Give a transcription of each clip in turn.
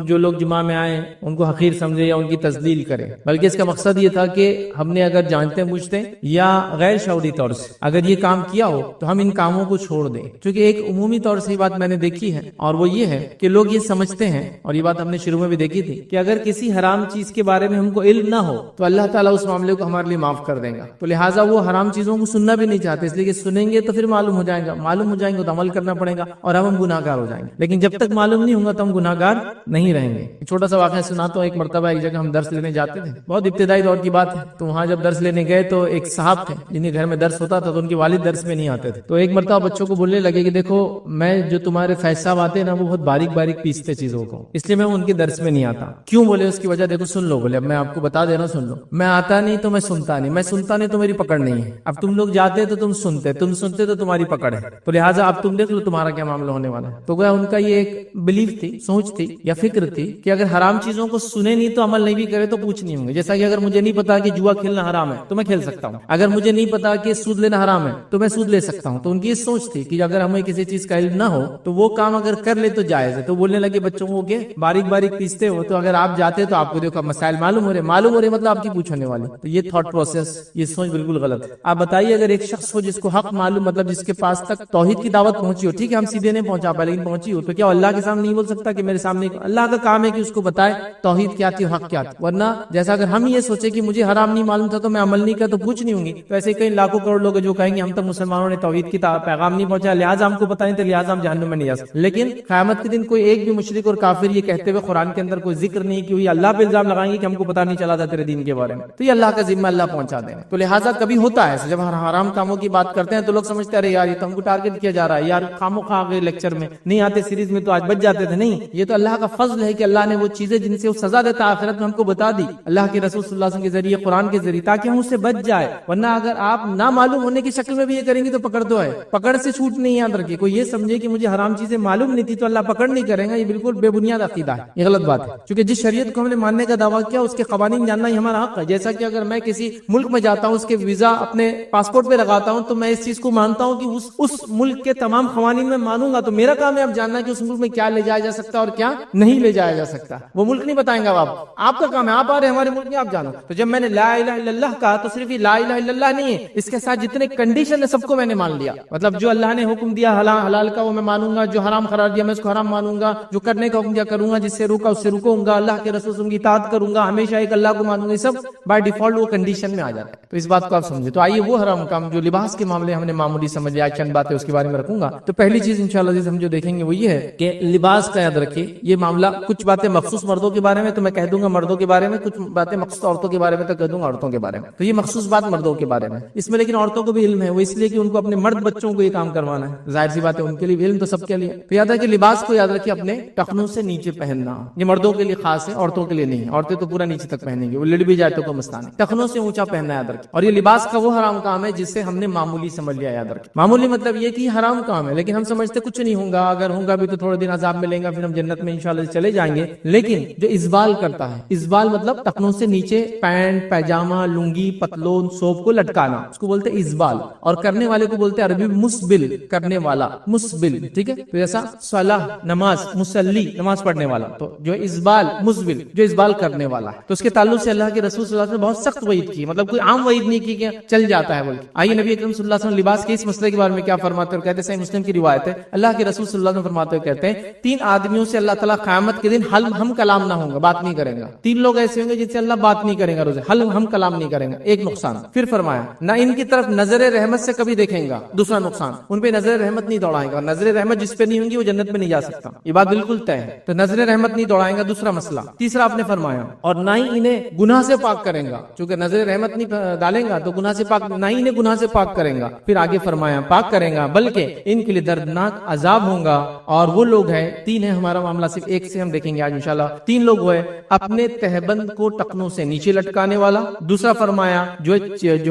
جو لوگ جمعہ میں آئے ان کو حقیر سمجھے یا ان کی تذلیل کرے، بلکہ اس کا مقصد یہ تھا کہ ہم نے اگر جانتے بوجھتے یا غیر شعوری طور سے اگر یہ کام کیا ہو تو ہم ان کاموں کو چھوڑ دیں، کیونکہ ایک عمومی طور سے یہ بات میں نے دیکھی ہے اور وہ یہ ہے کہ لوگ یہ سمجھتے ہیں، اور یہ بات ہم نے شروع میں بھی دیکھی تھی، کہ اگر کسی حرام چیز کے بارے میں ہم کو علم نہ ہو تو اللہ تعالیٰ اس معاملے کو ہمارے لیے معاف کر دے گا، تو لہٰذا وہ حرام چیزوں کو سننا بھی نہیں چاہتے، اس لیے کہ سنیں گے تو پھر معلوم ہو جائے گا، معلوم ہو جائیں گے تو عمل کرنا پڑے گا اور ہم گناہ گار ہو جائیں گے، لیکن جب تک معلوم نہیں ہوگا تو ہم گناہ گار نہیں رہیں گے۔ چھوٹا سا واقعہ سناتا ہوں، ایک مرتبہ ایک جگہ ہم درس لینے جاتے تھے، بہت ابتدائی دور کی بات ہے، تو وہاں جب درس لینے گئے تو ایک صاحب تھے جن کے گھر میں درس ہوتا تھا، تو ان کے والد درس میں نہیں آتے تھے، تو ایک مرتبہ بچوں کو بولنے لگے کہ دیکھو میں جو تمہارے فیض صاحب آتے ہیں نا وہ بہت باریک باریک پیستے چیزوں کو، اس لیے میں ان کے درس میں نہیں آتا۔ کیوں بولے؟ اس کی وجہ دیکھو سن لو، بولے اب میں آپ کو بتا دے رہا ہوں، سن لو، میں آتا نہیں تو میں سنتا نہیں، میں سنتا نہیں تو میری پکڑ نہیں ہے، اب تم لوگ جاتے تو تم سنتے تو تمہاری پکڑ ہے، تو لہٰذا اب تم دیکھ لو تمہارا کیا معاملہ ہونے والا ہے۔ تو گویا ان کا یہ ایک بلیف تھی، سوچ تھی یا فکر تھی کہ اگر حرام چیزوں کو سنے نہیں تو عمل نہیں بھی کرے تو پوچھ نہیں ہوں گے، جیسا کہ اگر مجھے نہیں پتا کہ جوا کھیلنا حرام ہے تو میں کھیل سکتا ہوں، اگر مجھے نہیں پتا کہ سود لینا حرام ہے تو میں سود لے سکتا ہوں۔ تو ان کی یہ سوچ تھی کہ اگر ہمیں کسی چیز کا علم نہ ہو تو وہ کام اگر کر لے تو جائز ہے، تو بولنے لگے بچوں کو کہ باریک باریک پیستے ہو تو اگر آپ جاتے تو آپ کو دیکھو مسائل معلوم ہو رہے مطلب آپ کی پوچھ ہونے والی، تو یہ تھاٹ پروسیس، یہ سوچ بالکل غلط ہے۔ آپ بتائیے اگر ایک شخص ہو جس کو حق معلوم، مطلب جس کے پاس تک توحید کی دعوت پہنچی ہو، ٹھیک ہے ہم سیدھے نہیں پہنچا پائے لیکن پہنچی ہو، تو کیا اللہ کے سامنے نہیں بول سکتا کہ میرے سامنے؟ اللہ کا کام ہے کہ اس کو بتائے توحید کیا تھی، حق کیا تھی، ورنہ جیسا اگر ہم یہ سوچے کہ مجھے حرام نہیں معلوم تھا تو میں عمل نہیں کیا تو پوچھ نہیں ہوں گی، تو ایسے کئی لاکھوں کروڑ لوگ جو کہیں گے ہم تو مسلمانوں نے توحید کی پیغام نہیں پہنچا لہٰذا ہم کو پتہ نہیں تھا لہٰذا ہم جہنم میں نہیں جا سکتے، لیکن قیامت کے دن کوئی ایک بھی مشرک اور کافر یہ کہتے ہوئے قرآن کے اندر کوئی ذکر نہیں کہ یہ اللہ پہ الزام لگائیں گے کہ ہم کو پتہ نہیں چلا تھا تیرے دین کے بارے میں، تو یہ اللہ کا ذمہ اللہ پہنچا دیں۔ تو لہٰذا کبھی ہوتا ہے ایسا جب حرام کاموں کی بات کرتے ہیں تو لوگ سمجھتے ہیں ارے یار یہ تو ہم کو ٹارگٹ کیا جا رہا ہے، یار خامو خواہ گئے لیکچر میں نہیں آتے، سیریز میں تو آج بچ جاتے تھے، نہیں، یہ تو اللہ کا فضل ہے کہ اللہ نے وہ چیزیں جن سے وہ سزا دیتا آخرت میں ہم کو بتا دی اللہ کے رسول صلی اللہ علیہ وسلم کے ذریعے، قرآن کے ذریعے، تاکہ ہم اس سے بچ جائے، ورنہ اگر آپ نہ معلوم ہونے کی شکل میں بھی یہ کریں گے تو پکڑ تو ہے، پکڑ سے چھوٹ نہیں، یاد رکھیے۔ کوئی یہ سمجھے کہ مجھے حرام چیزیں معلوم نہیں تھی تو اللہ پکڑ نہیں کرے گا، یہ بالکل بے بنیاد عقیدہ ہے، یہ غلط بات ہے، کیونکہ جس شریعت کو ہم نے ماننے کا دعویٰ کیا اس کے قوانین جاننا ہی ہمارا حق ہے۔ جیسا کہ اگر میں کسی ملک میں جاتا ہوں اس کے ویزا اپنے پاسپورٹ پہ لگاتا ہوں تو میں اس چیز کو مانتا ہوں کہ اس ملک کے تمام قوانین میں مانوں گا، تو میرا کام ہے اب جاننا کہ اس ملک میں کیا لے جایا جا سکتا اور کیا نہیں لے جایا جا سکتا، وہ ملک نہیں بتائیں گا، آپ کا کام ہے، آپ آ رہے ہیں ہمارے ملک میں آپ جانو۔ تو جب میں نے لا الہ الا اللہ کہا تو صرف یہ لا الہ الا اللہ نہیں ہے، اس کے ساتھ جتنے کنڈیشن ہے سب کو میں نے مان لیا، مطلب جو اللہ نے حکم دیا حلال کا وہ میں مانوں گا، جو حرام قرار دیا میں اس کو حرام مانوں گا، جو کرنے کا حکم دیا کروں گا، جس سے روکا اس سے رکوں گا، اللہ کے رسول کی اطاعت کروں گا، ہمیشہ ایک اللہ کو مانوں گا، یہ سب بائی ڈیفالٹ وہ کنڈیشن میں آ جاتا ہے۔ تو اس بات کو آپ سمجھے۔ تو آئیے وہ حرام کام جو لباس کے معاملے ہم نے معمولی سمجھ لیا، چند باتیں اس کے بارے میں رکھوں گا۔ تو پہلی چیز انشاءاللہ ہم جو دیکھیں گے وہ یہ ہے کہ لباس کا یاد رکھیے، یہ معاملہ کچھ باتیں مخصوص مردوں کے بارے میں تو میں کہہ دوں گا مردوں کے بارے میں، کچھ باتیں مخصوص عورتوں کے بارے میں تو کہہ دوں گا عورتوں کے بارے میں۔ تو یہ مخصوص بات مردوں کے بارے میں، اس میں لیکن عورتوں کو بھی علم ہے، وہ اس لیے کہ ان کو اپنے مرد بچوں کو یہ کام کروانا ہے، ظاہر سی بات ہے ان کے لیے علم تو سب کے لیے۔ تو یاد ہے کہ لباس کو یاد رکھیے اپنے ٹخنوں سے نیچے پہننا، یہ مردوں کے لیے خاص ہے، عورتوں کے لیے نہیں، عورتیں تو پورا نیچے تک پہنیں گی، وہ لڑ بھی جائے تو کوئی مسئلہ نہیں، ٹخنوں سے اونچا پہننا یاد رکھیں۔ اور یہ لباس کا وہ حرام کام ہے جس سے ہم نے معمولی سمجھ لیا، یاد رکھیں معمولی مطلب یہ کہ حرام کام ہے لیکن ہم سمجھتے کچھ نہیں ہوگا، اگر ہوگا بھی تو تھوڑے دن عذاب ملیں گا، پھر ہم جنت میں انشاءاللہ چلے جائیں گے۔ لیکن جو اسبال کرتا ہے، اسبال مطلب ٹخنوں سے نیچے پینٹ، پیجامہ، لنگی، پتلون، سوپ کو لٹکانا، اس کو بولتے اسبال، اور کرنے والے کو بولتے عربی مسبل، کرنے والا مسبل، ٹھیک ہے۔ تو جیسا صلاح نماز، مصلی نماز پڑھنے والا، تو جو اسبال مسبل جو اسبال کرنے والا ہے، تو اس کے تعلق سے اللہ کے رسول صلی اللہ علیہ وسلم نے بہت سخت وعید کی، مطلب کوئی عام وعید نہیں کی کہ چل جاتا ہے بلکہ۔ آئیے نبی اکرم صلی اللہ علیہ وسلم لباس کے اس مسئلے کے بارے میں کیا فرماتے ہیں، کہتے ہیں صحیح مسلم کی روایت ہے، اللہ کے رسول صلی اللہ علیہ وسلم فرماتے ہیں، کہتے ہیں 3 آدمیوں سے اللہ تعالیٰ قیامت کے دن ہم کلام نہ ہوں گا، بات نہیں کریں گا۔ 3 لوگ ایسے ہوں گے جن سے اللہ بات نہیں کریں گا، روزے ہم کلام نہیں کریں گا، ایک نقصان۔ پھر فرمایا نہ ان کی طرف نظر رحمت سے کبھی دیکھیں گا، دوسرا نقصان، ان پہ نظر رحمت نہیں دوڑائیں گا، نظر رحمت جس پہ نہیں ہوں گی وہ جنت میں نہیں جا سکتا، یہ بات بالکل طے ہے۔ تو نظر رحمت نہیں دوڑائیں گا، دوسرا مسئلہ۔ تیسرا آپ نے فرمایا اور نہ ہی انہیں گناہ سے پاک کریں گا، چونکہ نظر رحمت نہیں ڈالیں گا تو گناہ سے پاک، نہ ہی انہیں گناہ سے پاک کریں گا۔ پھر آگے فرمایا پاک کریں گا بلکہ ان کے لیے دردناک عذاب ہوگا، اور وہ لوگ ہیں 3 ہے، ہمارا معاملہ صرف ایک سے ہم دیکھیں گے آج انشاءاللہ۔ 3 لوگ ہوئے اپنے تہبند کو ٹخنوں سے نیچے لٹکانے والا، دوسرا فرمایا جو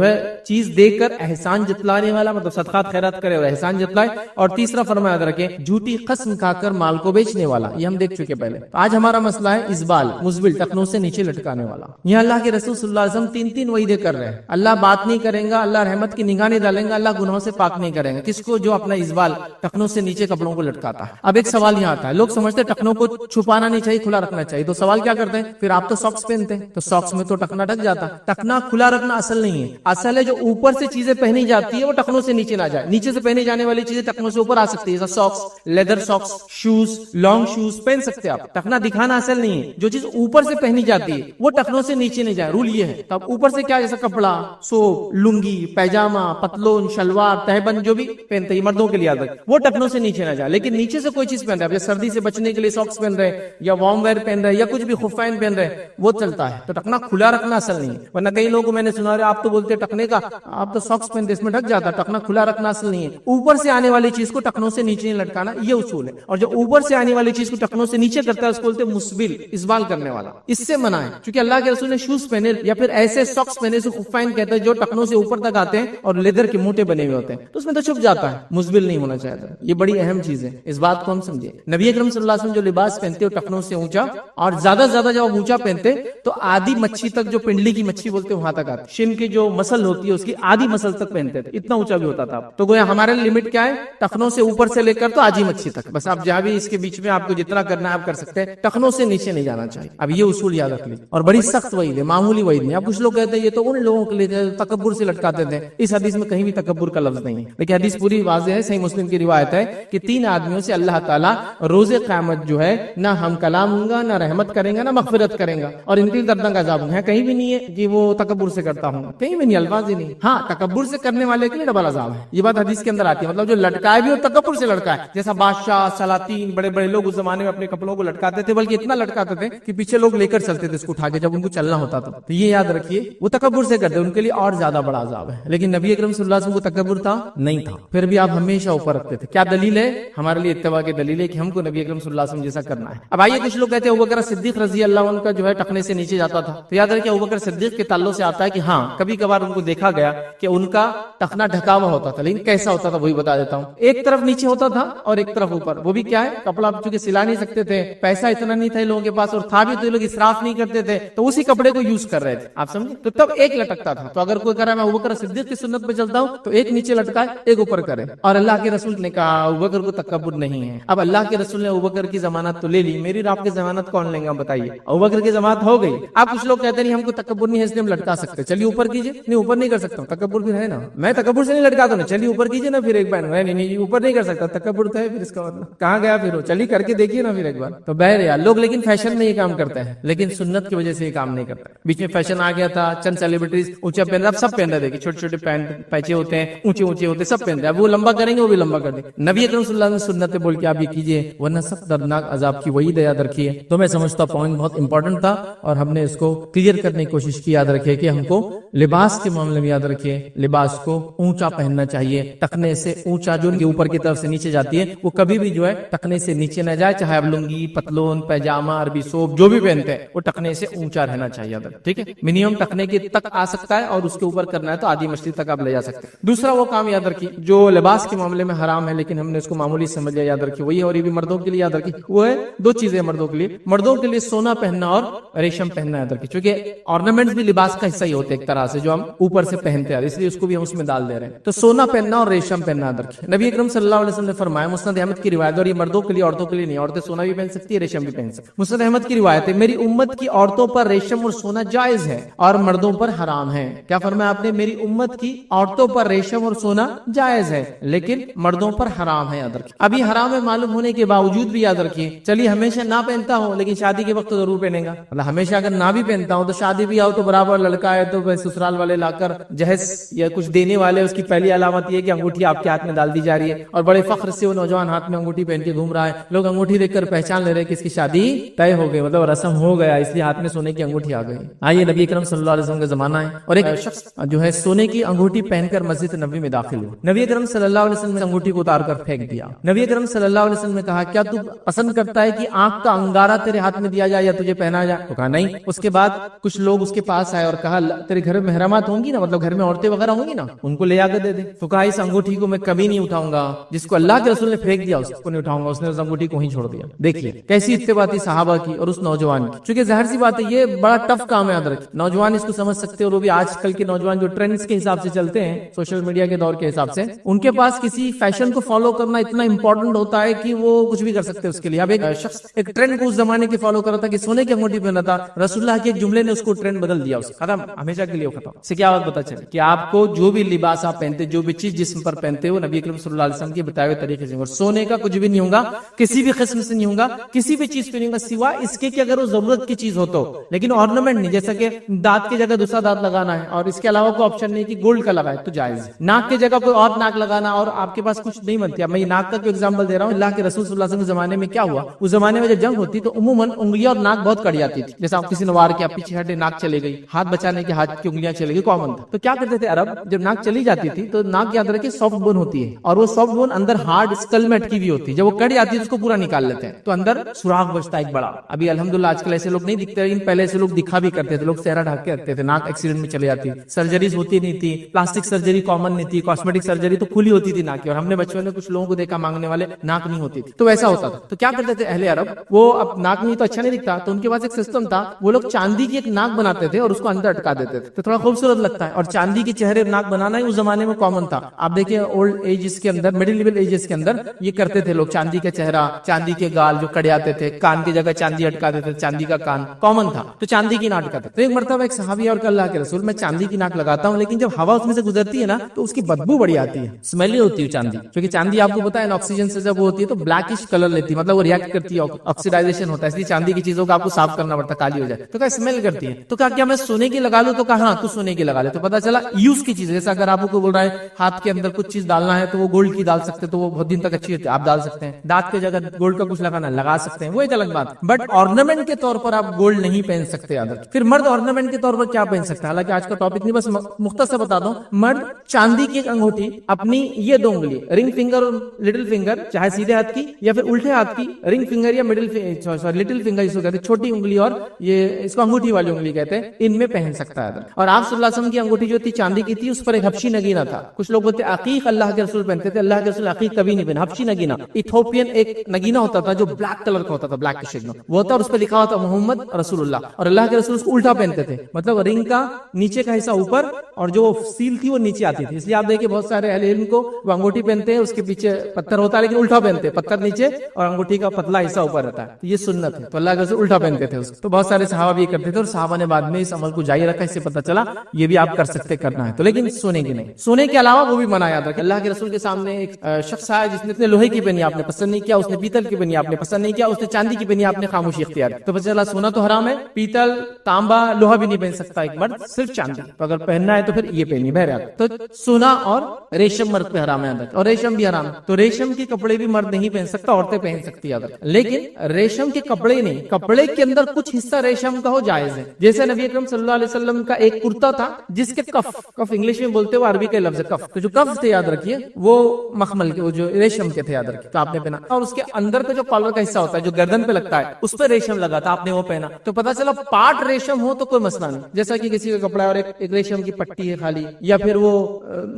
ہے چیز دے کر احسان جتلانے والا، مطلب صدقات خیرات کرے اور احسان جتلائے، اور تیسرا فرمایا یاد رکھیں جھوٹی قسم کھا کر مال کو بیچنے والا، یہ ہم دیکھ چکے پہلے۔ آج ہمارا مسئلہ ہے اسبال مسبل، ٹخنوں سے نیچے لٹکانے والا۔ یہ اللہ کے رسول صلی اللہ علیہ وسلم 3 وعیدیں کر رہے ہیں، اللہ بات نہیں کریں گا، اللہ رحمت کی نگاہ نہیں ڈالیں گا، اللہ گناہوں سے پاک نہیں کریں گا، کس کو؟ جو اپنا اسبال ٹخنوں سے نیچے کپڑوں کو لٹکاتا ہے۔ اب ایک سوال یہاں آتا ہے، لوگ سمجھتے ٹخنوں کو چھپانا نہیں چاہیے, کھلا رکھنا چاہیے. تو سوال کیا کرتے ہیں, پھر آپ تو ساکس پہنتے ہیں, تو ساکس میں تو ٹکنا ڈھک جاتا. ٹکنا کھلا رکھنا اصل نہیں ہے, اصل ہے جو اوپر سے چیزیں پہنی جاتی ہے وہ ٹکنوں سے نیچے نہ جائے. نیچے سے پہنی جانے والی چیزیں ٹکنوں سے اوپر آ سکتی ہے, جیسا socks, leather socks, shoes, long shoes پہن سکتے ہیں آپ. ٹکنا دکھانا اصل نہیں ہے, جو چیز اوپر سے پہنی جاتی ہے وہ ٹکنوں سے نیچے نہیں جائے, رول یہ ہے. تو اب اوپر سے کیا, جیسا کپڑا, سوپ, لنگی, پیجامہ, پتلون, شلوار, تہبند جو بھی پہنتے ہیں مردوں کے لیے آتا ہے, وہ ٹکنوں سے نیچے نہ جائے. لیکن نیچے سے کوئی چیز پہن رہا ہے, سردی سے بچنے کے لیے ساکس پہن رہے ہیں یا وارم ویئر پہن رہے ہیں یا کچھ بھی خفین پہن رہے ہیں, وہ چلتا ہے. تو ٹکنا کھلا رکھنا اصل نہیں ہے. ورنہ کئی لوگوں میں نے سنا رہے آپ تو بولتے ٹکنے کا, آپ تو ساکس پہنتے اس میں ڈھک جاتا. ٹکنا کھلا رکھنا اصل نہیں ہے. اوپر سے آنے والی چیز کو ٹکنوں سے نیچے نہیں لٹکانا, یہ اصول ہے. اور جو اوپر سے آنے والی چیز کو ٹکنوں سے نیچے کرتا ہے اس کو بولتے ہیں مسبل, اسبال کرنے والا. اس سے منع ہے, کیونکہ اللہ کے رسول نے شوز پہنے یا پھر ایسے ساکس پہنے سے خفین کہتے ہیں جو ٹکنوں سے اوپر تک آتے ہیں اور لیدر کے موٹے بنے ہوئے ہوتے ہیں, تو اس میں تو چھپ جاتا ہے. مسبل نہیں ہونا چاہیے. یہ بڑی اہم چیز ہے, اس بات کو ہم سمجھیں. نبی اکرم صلی اللہ علیہ وسلم جو لباس پہنتے وہ ٹکنوں سے اونچا, اور زیادہ سے زیادہ جب آپ اونچا پہنتے تو آدھی مچھی تک, جو پنڈلی کی مچھی بولتے ہیں وہاں تک آتی. شن کی جو مسل ہوتی ہے اس کی آدھی مسل تک پہنتے تھے, اتنا اونچا بھی ہوتا تھا. تو گویا ہمارے لمٹ کیا ہے, ٹخنوں سے اوپر سے لے کر تو آدھی مچھی تک, بس آپ جہاں بھی اس کے بیچ میں آپ کو جتنا کرنا ہے آپ کر سکتے ہیں, ٹخنوں سے نیچے نہیں جانا چاہیے. اب یہ اصول یاد رکھ لیجیے, اور بڑی سخت وعید ہے, معمولی وعید نہیں. اب کچھ لوگ کہتے ہیں یہ تو ان لوگوں کے لیے تکبر سے لٹکاتے تھے, اس حدیث میں کہیں بھی تکبر کا لفظ نہیں ہے. لیکن حدیث پوری واضح ہے, صحیح مسلم کی روایت ہے کہ 3 آدمیوں سے اللہ تعالیٰ روز قیامت جو ہے نہ ہم کلام ہوں گا, نہ رحمت کریں گا, نہ مغفرت کریں گا, اور ان کے دردناک عذاب ہے. کہیں بھی نہیں ہے کہ وہ تکبر سے کرتا ہوں, کہیں بھی نہیں, الفاظ ہی نہیں. ہاں تکبر سے کرنے والے کے لیے ڈبل عذاب ہے, یہ بات حدیث کے اندر آتی ہے. مطلب جو لٹکائے بھی اور تکبر سے لٹکائے, جیسا بادشاہ, سلاطین, بڑے بڑے لوگ اس زمانے میں اپنے کپڑوں کو لٹکاتے تھے, بلکہ اتنا لٹکاتے تھے کہ پیچھے لوگ لے کر چلتے تھے اس کو اٹھا کے جب ان کو چلنا ہوتا تھا. تو یہ یاد رکھیے, وہ تکبر سے کرتے, ان کے لیے اور زیادہ بڑا عذاب ہے. لیکن نبی اکرم صلی اللہ علیہ وسلم کو تکبر تھا نہیں تھا, پھر بھی آپ ہمیشہ اوپر رکھتے تھے. کیا دلیل ہے ہمارے لیے؟ اتباع کی دلیل ہے کہ ہم کو نبی اکرم صلی اللہ علیہ وسلم جیسا کرنا ہے. اب آئیے, کچھ لوگ کہتے ہیں ابوبکر صدیق رضی اللہ عنہ کا جو ہے ٹخنے سے نیچے جاتا تھا. تو یاد رکھیے ابوبکر صدیق کے تعلق سے آتا ہے کہ ہاں کبھی کبھار ان کو دیکھا گیا کہ ان کا ٹخنا ڈھکا ہوا ہوتا تھا, لیکن کیسا ہوتا تھا وہی بتا دیتا ہوں. ایک طرف نیچے ہوتا تھا اور ایک طرف اوپر. وہ بھی کیا ہے, کپڑا چونکہ سلا نہیں سکتے تھے, پیسہ اتنا نہیں تھا لوگوں کے پاس, اور تھا بھی تو لوگ اسراف نہیں کرتے تھے, تو اسی کپڑے کو یوز کر رہے تھے, آپ سمجھے. تو تب ایک لٹکتا تھا. تو اگر کوئی کہہ رہا ہے میں ابوبکر صدیق کی سنت پہ چلتا ہوں, تو ایک نیچے لٹکائے ایک اوپر کرے. اور اللہ کے رسول نے کہا ابوبکر کو تکبر نہیں ہے. اب اللہ کے رسول نے ابوبکر کی ضمانت تو لے لی, میری اور آپ کی ضمانت کون لیں گا بتائیے؟ ابوبکر کی ضمانت ہو گئی. آپ کچھ لوگ کہتے نہیں ہم کو تکبر نہیں ہے اس لیے ہم لٹکا سکتے, چلیے اوپر کیجیے. نہیں اوپر نہیں کر سکتا, تکبر بھی ہے نا, میں تکبر سے نہیں لٹکاتا نا, چلیے اوپر کیجیے نا. پھر ایک بار نہیں اوپر نہیں کر سکتا, تکبر تو ہے, پھر اس کا مطلب کہاں گیا پھر, چلیے کر کے دیکھیے نا پھر ایک بار. تو بہرحال لوگ لیکن فیشن میں یہ کام کرتے ہیں, لیکن سنت کی وجہ سے یہ کام نہیں کرتا. بیچ میں فیشن آ گیا تھا, چند سیلیبریٹیز اونچا پہن رہا, سب پہن رہے, دیکھیے چھوٹے چھوٹے پینٹ پیچے ہوتے ہیں, اونچے اونچے ہوتے ہیں, سب پہن رہے ہیں. وہ لمبا کریں گے وہ بھی لمبا کر دیں. نبی اکرم صلی اللہ علیہ وسلم سنت بول کے آپ یہ کیجیے, ورنہ سب دردناک عذاب کی وعید یاد رکھیے. تو میں سمجھتا پوائنٹ بہت امپورٹنٹ تھا اور ہم نے اس کو کلیئر کرنے کی کوشش کی. یاد رکھیے کہ ہم کو لباس کے معاملے میں یاد رکھیے لباس کو اونچا پہننا چاہیے. ٹخنے سے اونچا جو ان کے اوپر کی طرف سے نیچے جاتی ہے وہ کبھی بھی جو ہے ٹخنے سے نیچے نہ جائے, چاہے آپ لنگی, پتلون, پیجامہ, عربی سوپ جو بھی پہنتے ہیں وہ ٹخنے سے اونچا رہنا چاہیے. ٹھیک ہے, منیمم ٹخنے کے تک آ سکتا ہے, اور اس کے اوپر کرنا ہے تو آدھی مچھلی تک آپ لے جا سکتے ہیں. دوسرا وہ کام یاد رکھیے جو لباس کے معاملے میں حرام ہے لیکن ہم نے اس کو معمولی سمجھ لیا, یاد رکھیے وہی. اور یہ بھی مردوں کے لیے یاد رکھیے, وہ ہے 2 چیزیں مردوں کے لیے. مردوں کے لیے سونا پہننا اور ریشم پہننا یاد رکھیے, چونکہ آرنامنٹس بھی لباس کا حصہ ہی ہوتے ہیں ایک طرح سے, جو ہم اوپر سے پہنتے ہیں, اس لیے اس کو بھی ہم اس میں ڈال دے رہے ہیں. تو سونا پہننا اور ریشم پہننا یاد رکھیے. نبی اکرم صلی اللہ علیہ وسلم نے فرمایا, مسند احمد کی روایت, اور یہ مردوں کے لیے عورتوں کے لیے نہیں, عورتیں سونا بھی پہن سکتی ہے ریشم بھی پہن سکتی. مسند احمد کی روایت ہے, میری امت کی عورتوں پر ریشم اور سونا جائز ہے اور مردوں پر حرام ہے. کیا فرمایا آپ نے؟ میری امت کی عورتوں پر ریشم اور سونا جائز ہے لیکن مردوں پر حرام ہے. یاد رکھیے, ابھی حرام ہے معلوم ہونے کے باوجود بھی یاد رکھیے, چلیے ہمیشہ نہ پہنتا ہوں لیکن شادی کے وقت تو ضرور پہنے گا. مطلب ہمیشہ اگر نہ بھی پہنتا ہوں تو شادی بھی آؤ تو برابر, لڑکا ہے تو سسرال والے لا کر جہیز یا کچھ دینے والے, اس کی پہلی علامت یہ کہ انگوٹھی آپ کے ہاتھ میں ڈال دی جا رہی ہے, اور بڑے فخر سے وہ نوجوان ہاتھ میں انگوٹھی پہن کے گھوم رہا ہے. لوگ انگوٹھی دیکھ کر پہچان لے رہے کہ اس کی شادی طے ہو گئی, مطلب رسم ہو گیا, اس لیے ہاتھ میں سونے کی انگوٹھی آ گئی. آئیے نبی اکرم صلی اللہ علیہ وسلم کا زمانہ ہے, اور ایک شخص جو ہے سونے کی انگوٹھی پہن کر مسجد نبوی میں داخل ہوا. نبی اکرم صلی اللہ علیہ وسلم نے انگوٹھی کو اتار کر پھینک دیا. نبی اکرم صلی اللہ علیہ وسلم نے کہا, کیا تو پسند کرتا ہے کہ آنکھ کا انگارہ تیرے ہاتھ میں دیا جائے یا تجھے پہنا جائے؟ تو کہا نہیں. اس کے بعد کچھ لوگ اس کے پاس آئے اور کہا, تیرے گھر میں محرمات ہوں گی نا, مطلب گھر میں عورتیں وغیرہ ہوں گی نا, ان کو لے آ کے دے دے. تو کہا اس انگوٹھی کو میں کبھی نہیں اٹھاؤں گا, جس کو اللہ کے رسول نے پھینک دیا اس کو نہیں اٹھاؤں گا. اس نے اس انگوٹھی کو ہی چھوڑ دیا. دیکھیے کیسی اتباع تھی صحابہ کی اور اس نوجوان کی. چونکہ ظاہر سی بات ہے یہ بڑا ٹف کام ہے, یاد رکھیں نوجوان اس کو سمجھ سکتے, اور وہ بھی آج کل کے نوجوان جو ٹرینڈز کے حساب سے چلتے ہیں, سوشل میڈیا کے دور کے حساب سے, ان کے پاس کسی فیشن کو فالو کرنا اتنا امپورٹنٹ ہوتا ہے کہ وہ کچھ بھی کر سکتے ہیں اس کے لیے. اب ایک شخص ایک ٹرینڈ کو اس زمانے کے فالو کر رہا تھا کہ سونے کی انگوٹھی پہنا تھا، رسول اللہ کے ایک جملے نے اس کو ٹرینڈ بدل دیا، اس ختم، ہمیشہ کے لیے ختم۔ سے کیا بات پتا چلے کہ آپ کو جو بھی لباس آپ پہنتے، جو بھی چیز جسم پر پہنتے ہو، نبی کریم صلی اللہ علیہ وسلم کے بتائے ہوئے طریقے سے، اور سونے کا کچھ بھی نہیں ہوگا، کسی بھی قسم سے نہیں ہوگا، کسی بھی چیز پہ نہیں ہوگا سوا اس کے کہ اگر وہ ضرورت کی چیز ہو تو، لیکن آرنامنٹ نہیں، جیسا کہ دانت کی جگہ دوسرا دانت لگانا ہے اور اس کے علاوہ کوئی آپشن نہیں کہ گولڈ کا لگائے تو جائز ہے، ناک کی جگہ کوئی اور ناک لگانا اور آپ کے پاس کچھ نہیں بنتی۔ اب میں ناک کا جو ایگزامپل دے رہا ہوں، اللہ کے رسول صلی اللہ علیہ وسلم کے زمانے میں کیا ہوا، اس زمانے میں جب جنگ ہوتی تو عموماً انگلیاں اور ناک بہت کڑ جاتی تھی، جیسا آپ کسی نے وار کیا، پیچھے ہٹے ناک چلے گئی، ہاتھ بچانے کے ہاتھ کی انگلیاں چلے گئی، کامن تھا۔ تو کیا کرتے تھے عرب، جب ناک چلی جاتی تھی تو ناک یاد رکھے سافٹ بون ہوتی ہے اور وہ سافٹ بون اندر ہارڈ اسکل میں اٹکی ہوئی ہوتی ہے، جب وہ کٹ جاتی ہے تو اس کو پورا نکال لیتے ہیں تو اندر سوراخ بچتا ہے ایک بڑا۔ ابھی الحمدللہ آج کل ایسے لوگ نہیں دکھتے، لیکن پہلے ایسے لوگ دکھا بھی کرتے تھے، لوگ چہرہ ڈھک کے رکھتے تھے، ناک ایکسیڈنٹ میں چلے جاتی، سرجریز ہوتی نہیں تھی، پلاسٹک سرجری کامن نہیں تھی، کاسمیٹک سرجری تو کھلی ہوتی تھی ناک کی، اور ہم نے بچوں نے کچھ لوگوں کو دیکھا مانگنے والے ناک نہیں ہوتی تھی، تو ایسا ہوتا تھا۔ تو کیا کرتے تھے اہل عرب، وہ اب ناک نہیں تو اچھا نہیں دکھتا تو ان کے پاس ایک سسٹم تھا، وہ لوگ چاندی کی ایک ناک بناتے تھے اور اس کو اندر اٹکا دیتے تھے تو تھوڑا خوبصورت لگتا ہے، اور چاندی کے چہرے ناک بنانا ہی اس زمانے میں کامن تھا۔ آپ دیکھیں اولڈ ایجز کے اندر، مڈل لیول ایجز کے اندر یہ کرتے تھے لوگ، چاندی کا چہرہ، چاندی کے گال جو کڑے آتے تھے، کان کی جگہ چاندی اٹکا دیتے تھے، چاندی کا کان کامن تھا، تو چاندی کی ناک اٹکاتے تھے۔ تو ایک مرتبہ ایک صحابی اور کہ اللہ کے رسول، میں چاندی کی ناک لگاتا ہوں لیکن جب ہوا اس میں سے گزرتی ہے نا تو اس کی بدبو بڑی آتی ہے، اسمیلی ہوتی ہے چاندی، کیونکہ چاندی آپ کو پتا ہے آکسیجن سے جب وہ ہوتی ہے تو بلیکش کلر لیتی ہے، مطلب وہ ریئیکٹ کرتی ہے، آکسیڈائزیشن ہوتا ہے، اس لیے چاندی کی چیزوں کو آپ کو صاف کرنا پڑتا ہے، کالی ہو جائے تو کیا اسمیل کرتی ہے۔ تو کیا میں سونے کی لگا لوں، تو کہا ہاں تو سونے کی لگا لے، تو پتا چلا یوز کی چیز، جیسا اگر آپ کو بول رہا ہے ہاتھ کے اندر کچھ چیز ڈالنا ہے تو وہ گولڈ کی ڈال سکتے تو وہ بہت دن تک اچھی ہوتی ہے، آپ ڈال سکتے ہیں، دانت کی جگہ گولڈ کا کچھ لگانا لگا سکتے ہیں، وہ ایک الگ بات، بٹ آرنامنٹ کے طور پر آپ گولڈ نہیں پہن سکتے یاد رکھیں۔ پھر مرد آرنامنٹ کے طور پر کیا پہن سکتا ہے، حالانکہ آج کا ٹاپک نہیں، بس مختصر بتا دوں، مرد چاندی کی ایک انگوٹھی اپنی یہ دو انگلی، رنگ فنگر اور لٹل فنگر، چاہے سیدھے ہاتھ کی یا پھر الٹے ہاتھ کی، رنگ فنگر یا لٹل فنگر جس کو کہتے ہیں چھوٹی انگلی، اور یہ اس کو انگوٹھی والی انگلی کہتے ہیں، ان میں پہن سکتا ہے۔ اور آپ صلی اللہ علیہ وسلم کی انگوٹھی جو تھی چاندی کی تھی، اس پر ایک حبشی نگینہ تھا، کچھ لوگ بولتے عقیق اللہ کے رسول پہنتے تھے، اللہ کے رسول عقیق کبھی نہیں پہنا، حبشی نگینہ ایتھوپین ایک نگینہ ہوتا تھا جو بلیک کلر کا ہوتا تھا، بلیک شیڈ میں وہ ہوتا، اور اس پہ لکھا ہوتا محمد رسول اللہ، اور اللہ کے رسول اس کو الٹا پہنتے تھے، مطلب رنگ کا نیچے کا حصہ اوپر اور جو سیل تھی وہ نیچے آتی تھی، اس لیے آپ دیکھیں بہت سارے اہل علم کو وہ انگوٹھی پہنتے ہیں، اس کے پیچھے پتھر ہوتا ہے لیکن الٹا پہنتے ہیں، پتھر نیچے اور انگوٹھی کا پتلا حصہ اوپر رہتا ہے، تو یہ سنت ہے، تو اللہ کے رسول الٹا پہنتے تھے اس کو، تو بہت سارے صحابہ بھی کرتے تھے، اور صحابہ نے بعد میں اس عمل کو جاری رکھا، اس سے پتہ چلا یہ بھی آپ کر سکتے، کرنا ہے تو، لیکن سونے کی نہیں، سونے کے علاوہ وہ بھی منع یاد رکھیں۔ اللہ کے رسول کے سامنے ایک شخص آیا جس نے لوہے کی پہنی، آپ نے پسند نہیں کیا، اس نے پیتل کی پہنی، آپ نے پسند نہیں کیا، اس نے چاندی کی پہنی، آپ نے خاموشی اختیار کی، تو پتہ چلا سونا تو حرام ہے، پیتل تانبا لوہا بھی نہیں پہن سکتا ایک مرد، صرف چاندی، تو اگر پہننا ہے تو پھر یہ پہنی بہرحال، تو سونا اور ریشم مرد پہ حرام ہے، اور ریشم بھی حرام، تو ریشم کے کپڑے بھی مرد نہیں پہن سکتا، عورتیں پہن سکتی ہے، لیکن ریشم کے کپڑے نہیں، کپڑے کے اندر کچھ حصہ ریشم کا ہو جائز ہے، جیسے نبی اکرم صلی اللہ علیہ وسلم کا ایک کرتا تھا جس کے کف انگلش میں بولتے ہیں، عربی کا لفظ ہے کف، تو جو کف تھے یاد رکھیے وہ مخمل کے، وہ جو ریشم کے تھے یاد رکھیے، تو آپ نے پہنا، اور اس کے اندر کا جو کالر کا حصہ ہوتا ہے جو گردن پہ لگتا ہے اس پہ ریشم لگا تھا، آپ نے وہ پہنا، تو پتا چلا پارٹ ریشم ہو تو کوئی مسئلہ نہیں، جیسا کہ کسی کا کپڑا ہے اور ایک ریشم کی پٹی ہے خالی، یا پھر وہ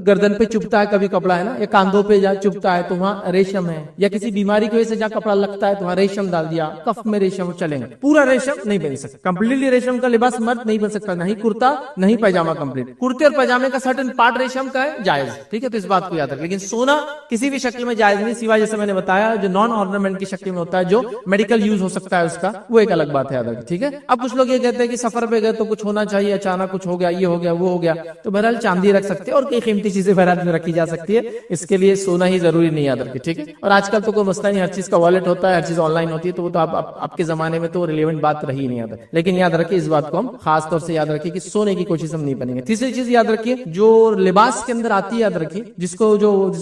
گردن پہ چبھتا ہے کبھی کپڑا ہے نا، یا کاندھوں پہ جہاں چبھتا ہے تو وہاں ریشم ہے، یا کسی بیماری کی وجہ سے جہاں کپڑا لگتا ہے تو وہاں ریشم ڈال دیا، کف میں ریشم چلیں گے، پورا ریشم نہیں پہن سکتا، کمپلیٹلی ریشم کا لباس مرد نہیں پہن سکتا، نہیں کرتا نہیں پیجامہ کمپلیٹ، کرتے اور پیجامے کا سرٹن پارٹ ریشم کا ہے جائز، ٹھیک ہے، تو اس بات کو یاد رکھ، لیکن سونا کسی بھی شکل میں جائز نہیں، سوائے جیسے میں نے بتایا جو نان آرنامنٹ کی شکل میں ہوتا ہے، جو میڈیکل یوز ہو سکتا ہے اس کا، وہ ایک الگ بات ہے یاد رکھ، ٹھیک ہے۔ اب کچھ لوگ یہ کہتے ہیں کہ سفر پہ گئے تو کچھ ہونا چاہیے، اچانک کچھ ہو گیا، یہ ہو گیا وہ ہو گیا، تو بہرحال چاندی رکھ سکتے ہیں اور کئی قیمتی چیزیں بہرحال میں رکھی جا سکتی ہے، اس کے لیے سونا ہی ضروری نہیں یاد رکھے، ٹھیک ہے۔ اور آج کل تو کوئی مسئلہ نہیں، ہر چیز کا والیٹ ہوتا ہے، ہر چیز آن لائن ہوتی ہے، تو وہ تو آپ کے زمانے میں تو ریلیونٹ بات رہی نہیں یاد رکھے، لیکن یاد رکھیے اس بات کو ہم خاص طور سے یاد رکھیے کہ سونے کی کوشش ہم نہیں بنیں گے۔ تیسری چیز یاد رکھیے جو لباس کے اندر آتی ہے یاد رکھیے، جس کو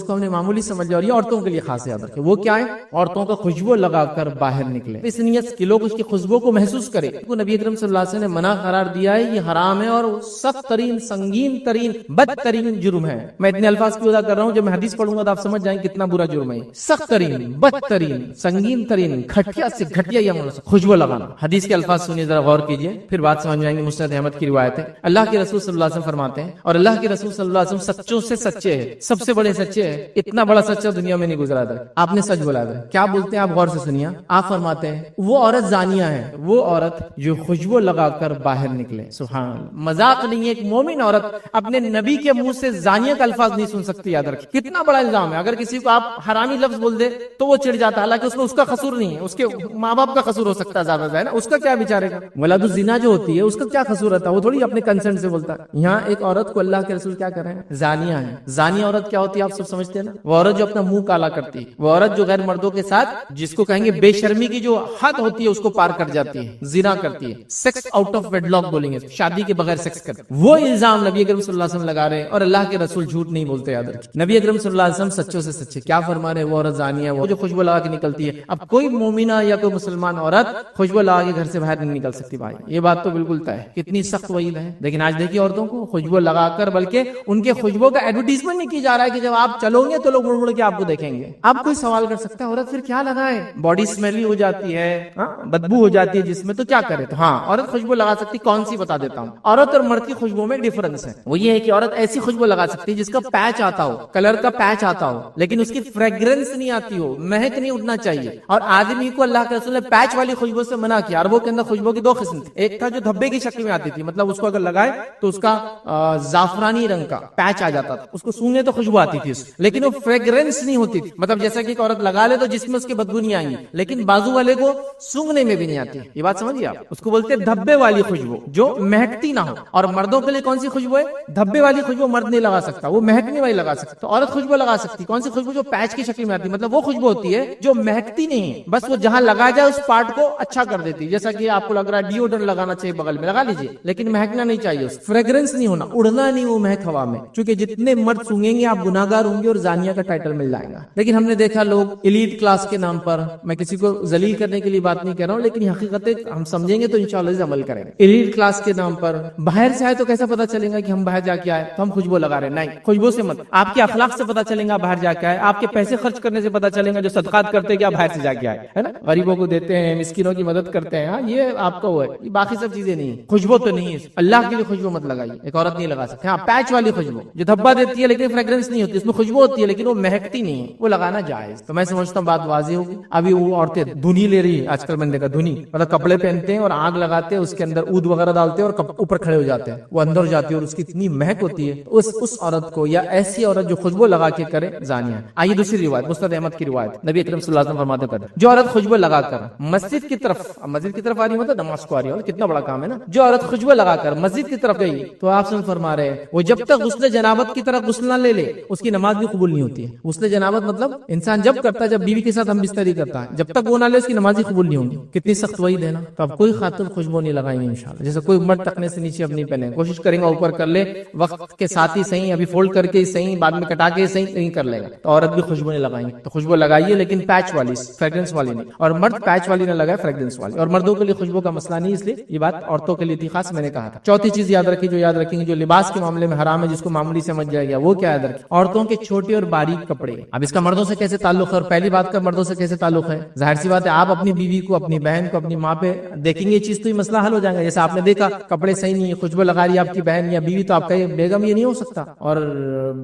ہم نے معمولی سمجھ لیا، اور یہ عورتوں کے لیے خاص یاد رکھے، وہ کیا ہے، عورتوں کا خوشبو لگا کر باہر نکلے، اس نیت کہ لوگ اس کی خوشبو کو محسوس کریں، نبی اکرم صلی اللہ علیہ وسلم نے منع قرار دیا ہے، یہ حرام ہے اور سخت ترین، سنگین ترین، بدترین جرم ہے۔ میں اتنے الفاظ کی وضاحت کر رہا ہوں، جب میں حدیث پڑھوں گا تو آپ سمجھ جائیں کتنا برا جرم ہے، سخت ترین، بدترین، سنگین ترین، گھٹیا سے گھٹیا یہ خوشبو لگانا۔ حدیث کے الفاظ سنیے، ذرا غور کیجئے، پھر بات سمجھ جائیں گے۔ مسند احمد کی روایت ہے، اللہ کے رسول صلی اللہ علیہ وسلم فرماتے ہیں، اور اللہ کے رسول صلی اللہ علیہ وسلم سچوں سے سچے ہیں، سب سے بڑے سچے ہیں، اتنا بڑا سچا دنیا میں نہیں گزرا تھا۔ آپ نے سچ بولا تھا، کیا بولتے ہیں آپ غور سے سنیے، آپ فرماتے ہیں وہ عورت زانیہ ہے، وہ عورت جو خوشبو لگا کر باہر نکلے، سبحان اللہ، مذاق نہیں ہے، ایک مومن عورت اپنے نبی کے منہ سے زانیہ کا الفاظ نہیں سن سکتی، یاد رکھیں کتنا بڑا الزام ہے، اگر کسی کو آپ حرامی لفظ بول دے تو وہ چڑھ جاتا ہے، حالانکہ اس کو اس کا قصور قصور نہیں ہے, اس کے ماں باپ کا قصور ہو سکتا ہے زیادہ سے, ہے نا, اس کا کیا بیچارے کا ولاد الزنا جو ہوتی ہے اس کا کیا قصور ہوتا ہے, وہ تھوڑی اپنے کنسنٹ سے بولتا ہے. یہاں ایک عورت کو اللہ کے رسول کیا کر رہے ہیں, زانیہ ہے. زانی عورت کیا ہوتی ہے آپ سب سمجھتے ہیں نا, وہ عورت جو اپنا منہ کالا کرتی ہے, وہ عورت جو غیر مردوں کے ساتھ جس کو کہیں گے بے شرمی کی جو حد ہوتی ہے اس کو پار کر جاتی ہے, زنا کرتی ہے, sex out of wedlock بولیں گے, شادی کے بغیر سیکس کرتی. وہ الزام نبی اکرم صلی اللہ علیہ وسلم لگا رہے ہیں, اور اللہ کے رسول جھوٹ نہیں بولتے. یاد رکھیں نبی اکرم صلی اللہ علیہ وسلم سچوں سے سچے کیا فرما رہے ہیں, وہ عورت زانیہ ہے, وہ جو خوشبو لگا کے نکلتی ہے. اب کوئی مومنہ یا کوئی مسلمان عورت خوشبو لگا کے گھر سے باہر نہیں نکل سکتی بھائی, یہ بات تو بالکل طے ہے. کتنی سخت وعید ہے. لیکن آج دیکھیے عورتوں کو خوشبو لگا کر, بلکہ ان کے خوشبو کا ایڈورٹیزمنٹ نہیں کی جا رہا ہے کہ جب آپ چلو گے تو لوگ مڑ مڑ کے آپ کو دیکھیں گے. آپ کوئی سوال کر سکتا ہے عورت پھر کیا لگائے, باڈی اسمیلی ہو جاتی ہے, بدبو ہو جاتی ہے جس میں, تو کیا کرے. تو ہاں عورت خوشبو لگا سکتی, کون سی بتا دیتا ہوں. عورت اور مرد کی خوشبو میں ڈفرنس ہے. وہ یہ ہے کہ عورت ایسی خوشبو لگا سکتی ہے جس کا پیچ آتا ہو, کلر کا پیچ آتا ہو, لیکن اس کی فریگرنس نہیں آتی ہو, مہک نہیں اٹھنا چاہیے. اور آدمی کو اللہ کے رسول نے پیچ والی خوشبو سے منع کیا. عربوں کے اندر خوشبو کی دو قسم تھی, ایک تھا جو دھبے کی شکل میں آتی تھی, مطلب اس کو اگر لگائے تو اس کا زعفرانی رنگ کا پیچ آ جاتا تھا, اس کو سونگے تو خوشبو آتی تھی, لیکن وہ فریگرنس نہیں ہوتی تھی. مطلب جیسا کہ ایک عورت لگا لے تو جس میں اس کی بدبو نہیں آئیں گی, لیکن بازو والے کو سونگنے میں بھی نہیں آتی. یہ بات سمجھیے آپ, اس کو بولتے ہیں دھبے والی خوشبو جو مہکتی نہ ہو. اور مردوں کے لیے کون سی خوشبو ہے, دھبے والی خوشبو مرد نہیں لگا سکتا, وہ مہکنے والی لگا سکتا. تو عورت خوشبو لگا سکتی, کون سی خوشبو, جو پیچ کی شکل میں آتی, مطلب وہ خوشبو ہوتی ہے جو مہکتی نہیں ہے, بس وہ جہاں لگا جائے اس پارٹ کو اچھا کر دیتی. جیسا کہ آپ کو لگ رہا ہے ڈیوڈرنٹ لگانا چاہیے, بغل میں لگا لیجیے, لیکن مہکنا نہیں چاہیے, اس فریگرنس نہیں ہونا, اڑنا نہیں وہ مہک ہوا میں. چونکہ جتنے مرد سونگیں گے آپ گناہگار ہوں گے اور زانیہ کا ٹائٹل مل جائے گا. لیکن ہم نے دیکھا لوگ ایلیٹ کلاس کے نام پر, میں کسی کو ذلیل کرنے کے لیے بات نہیں کر رہا ہوں, لیکن حقیقت ہم سمجھیں گے تو انشاءاللہ عمل کریں گے. ایلیٹ کلاس کے نام پر باہر سے آئے تو کیسا پتا چلے گا کہ ہم باہر جا کے آئے تو ہم خوشبو لگا رہے, نہیں, خوشبو سے مت. آپ کے اخلاق سے پتا چلے گا باہر جا کے آئے, آپ کے پیسے خرچ کرنے سے پتا چلے گا, جو صدقات کرتے کہ آپ باہر سے جا کے آئے, ہے نا, غریبوں کو دیتے ہیں, مسکینوں کی مدد کرتے ہیں, ہاں یہ آپ کا وہ ہے. یہ باقی سب چیزیں نہیں, خوشبو تو نہیں ہے. اللہ کے لیے خوشبو مت لگائیے, ایک عورت نہیں لگا سکتے. ہاں پیچ والی خوشبو جو دھبا دیتی ہے لیکن فریگرنس نہیں ہوتی, اس میں خوشبو ہوتی ہے لیکن وہ مہکتی نہیں ہے, وہ لگانا جائز. تو میں سمجھتا ہوں بات واضح ہوگی. ابھی وہ عورتیں دھنی لے رہی ہے, آج کل بندے کا دھنی, مطلب کپڑے پہنتے ہیں اور آگ لگاتے ہیں, اس کے اندر اود وغیرہ ڈالتے ہیں اور اوپر کھڑے ہو جاتے ہیں, وہ اندر جاتی ہے اور اس کی اتنی مہک ہوتی ہے. اس عورت کو, یا ایسی عورت جو خوشبو لگا کے کرے, زانیہ ہے. آئیے دوسری روایت, مسند احمد کی روایت, نبی اکرم صلی اللہ علیہ وسلم فرماتے ہیں جو عورت خوشبو لگا کر مسجد کی طرف آ رہی ہوتا, نماز کو آ رہی ہے, کتنا بڑا کام ہے نا. جو عورت خوشبو لگا کر مسجد کی طرف گئی تو آپ سے فرما رہے ہیں وہ جب تک غسل جنابت کی طرح غسل نہ لے لے اس کی نماز بھی قبول نہیں ہوتی ہے. غسل جنابت مطلب انسان جب کرتا ہے, جب بیوی کے ساتھ ہم بستری کرتا ہے, جب تک وہ نہ لے اس کی نماز بھی قبول نہیں ہوگی. کتنی سخت وعید ہے نا. تو اب کوئی خاتون خوشبو نہیں لگائیں گے انشاءاللہ, جیسے کوئی مرد ٹکنے سے نیچے اب نہیں پہنے, کوشش کریں گا اوپر کر لے, وقت کے ساتھ ہی صحیح, ابھی فولڈ کر کے صحیح, بعد میں کٹا کے صحیح, نہیں کر لے گا. تو عورت بھی خوشبو نہیں لگائیں گے, تو خوشبو لگائیے لیکن پیچ والی, فریگرنس والی نہیں. اور مرد پیچ والی نہ لگائے, فریگرنس والی. اور مردوں کے لیے خوشبو کا مسئلہ نہیں, اس لیے یہ بات عورتوں کے لیے تھی خاص, میں نے کہا تھا. چوتھی چیز یاد رکھیں, جو یاد رکھیں گے, جو لباس کے معاملے میں حرام ہے, جس کو معمولی سمجھ جائے گا, وہ کیا یاد رکھیں, عورتوں کے چھوٹے اور باریک کپڑے. اب اس کا مردوں سے کیسے تعلق ہے, اور پہلی بات کا مردوں سے کیسے تعلق ہے, ظاہر سی بات ہے آپ اپنی بیوی کو, اپنی بہن کو, اپنی ماں پہ دیکھیں گے یہ چیز تو یہ مسئلہ حل ہو جائے گا. جیسے آپ نے دیکھا کپڑے صحیح نہیں ہے, خوشبو لگا رہی ہے آپ کی بہن یا بیوی, تو آپ کا یہ بیگم یہ نہیں ہو سکتا, اور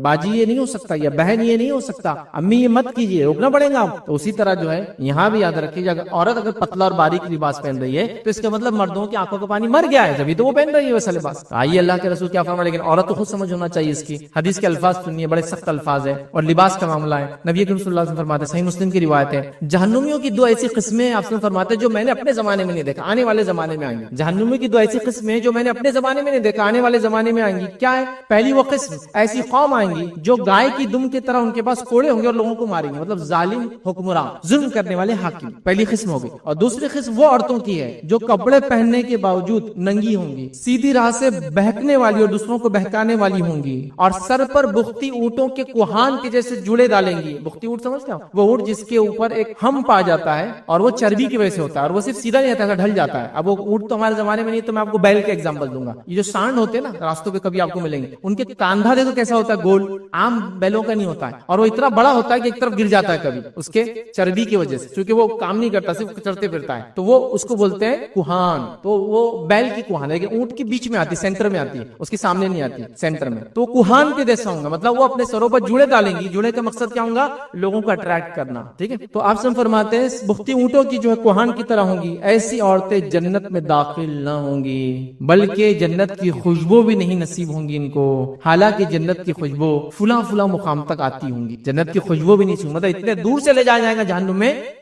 باجی یہ نہیں ہو سکتا, یا بہن یہ نہیں ہو سکتا, امی یہ مت کیجیے, روکنا پڑے گا آپ. تو اسی طرح جو ہے یہاں بھی یاد رکھیے, اگر عورت اگر پتلا اور باریک لباس پہن رہی ہے تو اس کا مطلب مردوں کی آنکھوں کا پانی مر گیا ہے, جبھی تو وہ پہن رہی ہے ویسا لباس. آئیے اللہ کے رسول کیا فرمایا, لیکن عورت تو خود سمجھ ہونا چاہیے اس کی. حدیث کے الفاظ سنیے, بڑے سخت الفاظ ہیں, اور لباس کا معاملہ ہے. نبی اکرم صلی اللہ علیہ وسلم فرماتے ہیں, صحیح مسلم کی روایت ہے, جہنمیوں کی دو ایسی قسمیں آپ سے فرماتے ہیں جو میں نے اپنے زمانے میں نہیں دیکھا, آنے والے زمانے میں آئیں گی. جہنمیوں کی دو ایسی قسمیں جو میں نے اپنے زمانے میں نہیں دیکھا, آنے والے زمانے میں آئیں گی. کیا ہے پہلی وہ قسم, ایسی قوم آئیں گی جو گائے کی دم کی طرح ان کے پاس کوڑے ہوں گے اور لوگوں کو ماریں گے, مطلب ظالم حکمران, ظلم کرنے والے حاکم, پہلی قسم ہوگی. اور دوسری قسم وہ عورتوں کی ہے جو کپڑے پہننے کے باوجود ننگی ہوں گی, سیدھی راہ سے بہکنے والی اور دوسروں کو بہکانے والی ہوں گی, اور سر پر بختی اونٹوں کے کوہان کے جیسے جڑے ڈالیں گی. بختی اونٹ سمجھتے ہیں, وہ اونٹ جس کے اوپر ایک ہمپ آ جاتا ہے اور وہ چربی کی وجہ سے ہوتا ہے, اور وہ صرف سیدھا نہیں رہتا, ڈھل جاتا ہے. اب وہ اونٹ تو ہمارے زمانے میں نہیں, تو میں آپ کو بیل کا ایگزامپل دوں گا. یہ جو سانڈ ہوتے ہیں نا راستوں پہ کبھی آپ کو ملیں گے, ان کے کاندھا دیکھو کیسا ہوتا ہے, گول, عام بیلوں کا نہیں ہوتا ہے, اور وہ اتنا بڑا ہوتا ہے کہ ایک طرف گر جاتا ہے کبھی اس کے چربی کی وجہ سے, کیونکہ وہ کام نہیں کرتا, صرف چڑھتے پھرتا ہے. تو وہ اس کو بولتے ہیں کوہان. تو وہ بیل کی کوہان ہے, اونٹ کے بیچ میں آتی, سینٹر میں آتی ہے, اس کے سامنے نہیں آتی, سینٹر میں. تو کوہان کے جیسا ہوں گا, مطلب وہ اپنے سروں پر جوڑے ڈالیں گی. جوڑے کا مقصد کیا ہوگا, لوگوں کو اٹریکٹ کرنا. ٹھیک ہے, تو آپ سے فرماتے ہیں بختی اونٹوں کی جو ہے کوہان کی طرح ہوں گی. ایسی عورتیں جنت میں داخل نہ ہوں گی, بلکہ جنت کی خوشبو بھی نہیں نصیب ہوں گی ان کو. حالانکہ جنت کی خوشبو فلاں فلاں مقام تک آتی ہوں گی, جنت کی خوشبو بھی نہیں سنگی, مطلب اتنے دور سے لے جایا جائے گا جہنم میں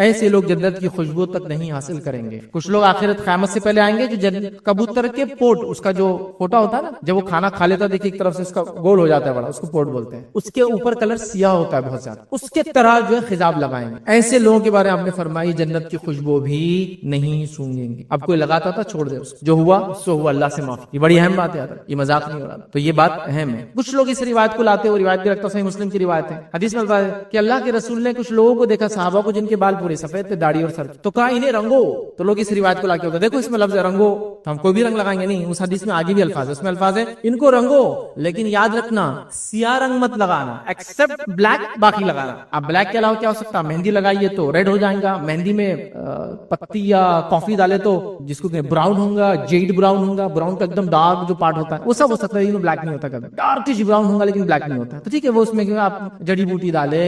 ایسے لوگ جنت کی خوشبو تک نہیں حاصل کریں گے. کچھ لوگ آخرت قیامت سے پہلے آئیں گے جو کبوتر کے پوٹ، اس کا جو پھوٹا ہوتا ہے نا، جب وہ کھانا کھا لیتا ہے دیکھیے ایک طرف سے اس کا گول ہو جاتا ہے بڑا، اس کو پوٹ بولتے ہیں، اس کے اوپر کلر سیاہ ہوتا ہے بہت زیادہ، اس کے طرح جو ہے خضاب لگائیں گے. ایسے لوگوں کے بارے میں آپ نے فرمائی جنت کی خوشبو بھی نہیں سونگیں گے. اب کوئی لگاتا تھا چھوڑ دے، اس جو ہوا سو ہوا، اللہ سے معافی. یہ بڑی اہم بات ہے، یہ مذاق نہیں ہو رہا. تو یہ بات اہم ہے. کچھ لوگ اس روایت کو لاتے، وہ روایت بھی رکھتا، صحیح مسلم کی روایت ہے. حدیث میں الفاظ ہے کہ اللہ کے رسول نے کچھ لوگوں کو دیکھا، صحابہ کو، جن کے بال پورے سفید تھے، داڑھی اور سر، تو کہا انہیں رنگو. تو لوگ اس روایت کو لا کے ہوتا، دیکھو اس میں لفظ ہے رنگو، ہم کوئی بھی رنگ لگائیں گے نہیں. اس حدیث میں آگے بھی الفاظ ہے، اس میں الفاظ ہے ان کو رنگو، لیکن یاد رکھنا سیاہ رنگ مت لگانا، ایکسپٹ بلیک، باقی لگانا. اب بلیک کے علاوہ کیا ہو سکتا ہے؟ مہندی لگائیے تو ریڈ ہو جائے گا، مہندی میں پتی یا کافی ڈالے تو جس کو براؤن ہوگا، جیڈ براؤن ہوگا، براؤن کا ایک دم ڈارک جو پارٹ ہوتا ہے وہ سب ہو سکتا ہے، لیکن بلیک نہیں ہوتا. کبھی ڈارکش براؤن ہوگا لیکن بلیک نہیں ہوتا. تو ٹھیک ہے، وہ اس میں آپ جڑی بوٹی ڈالے،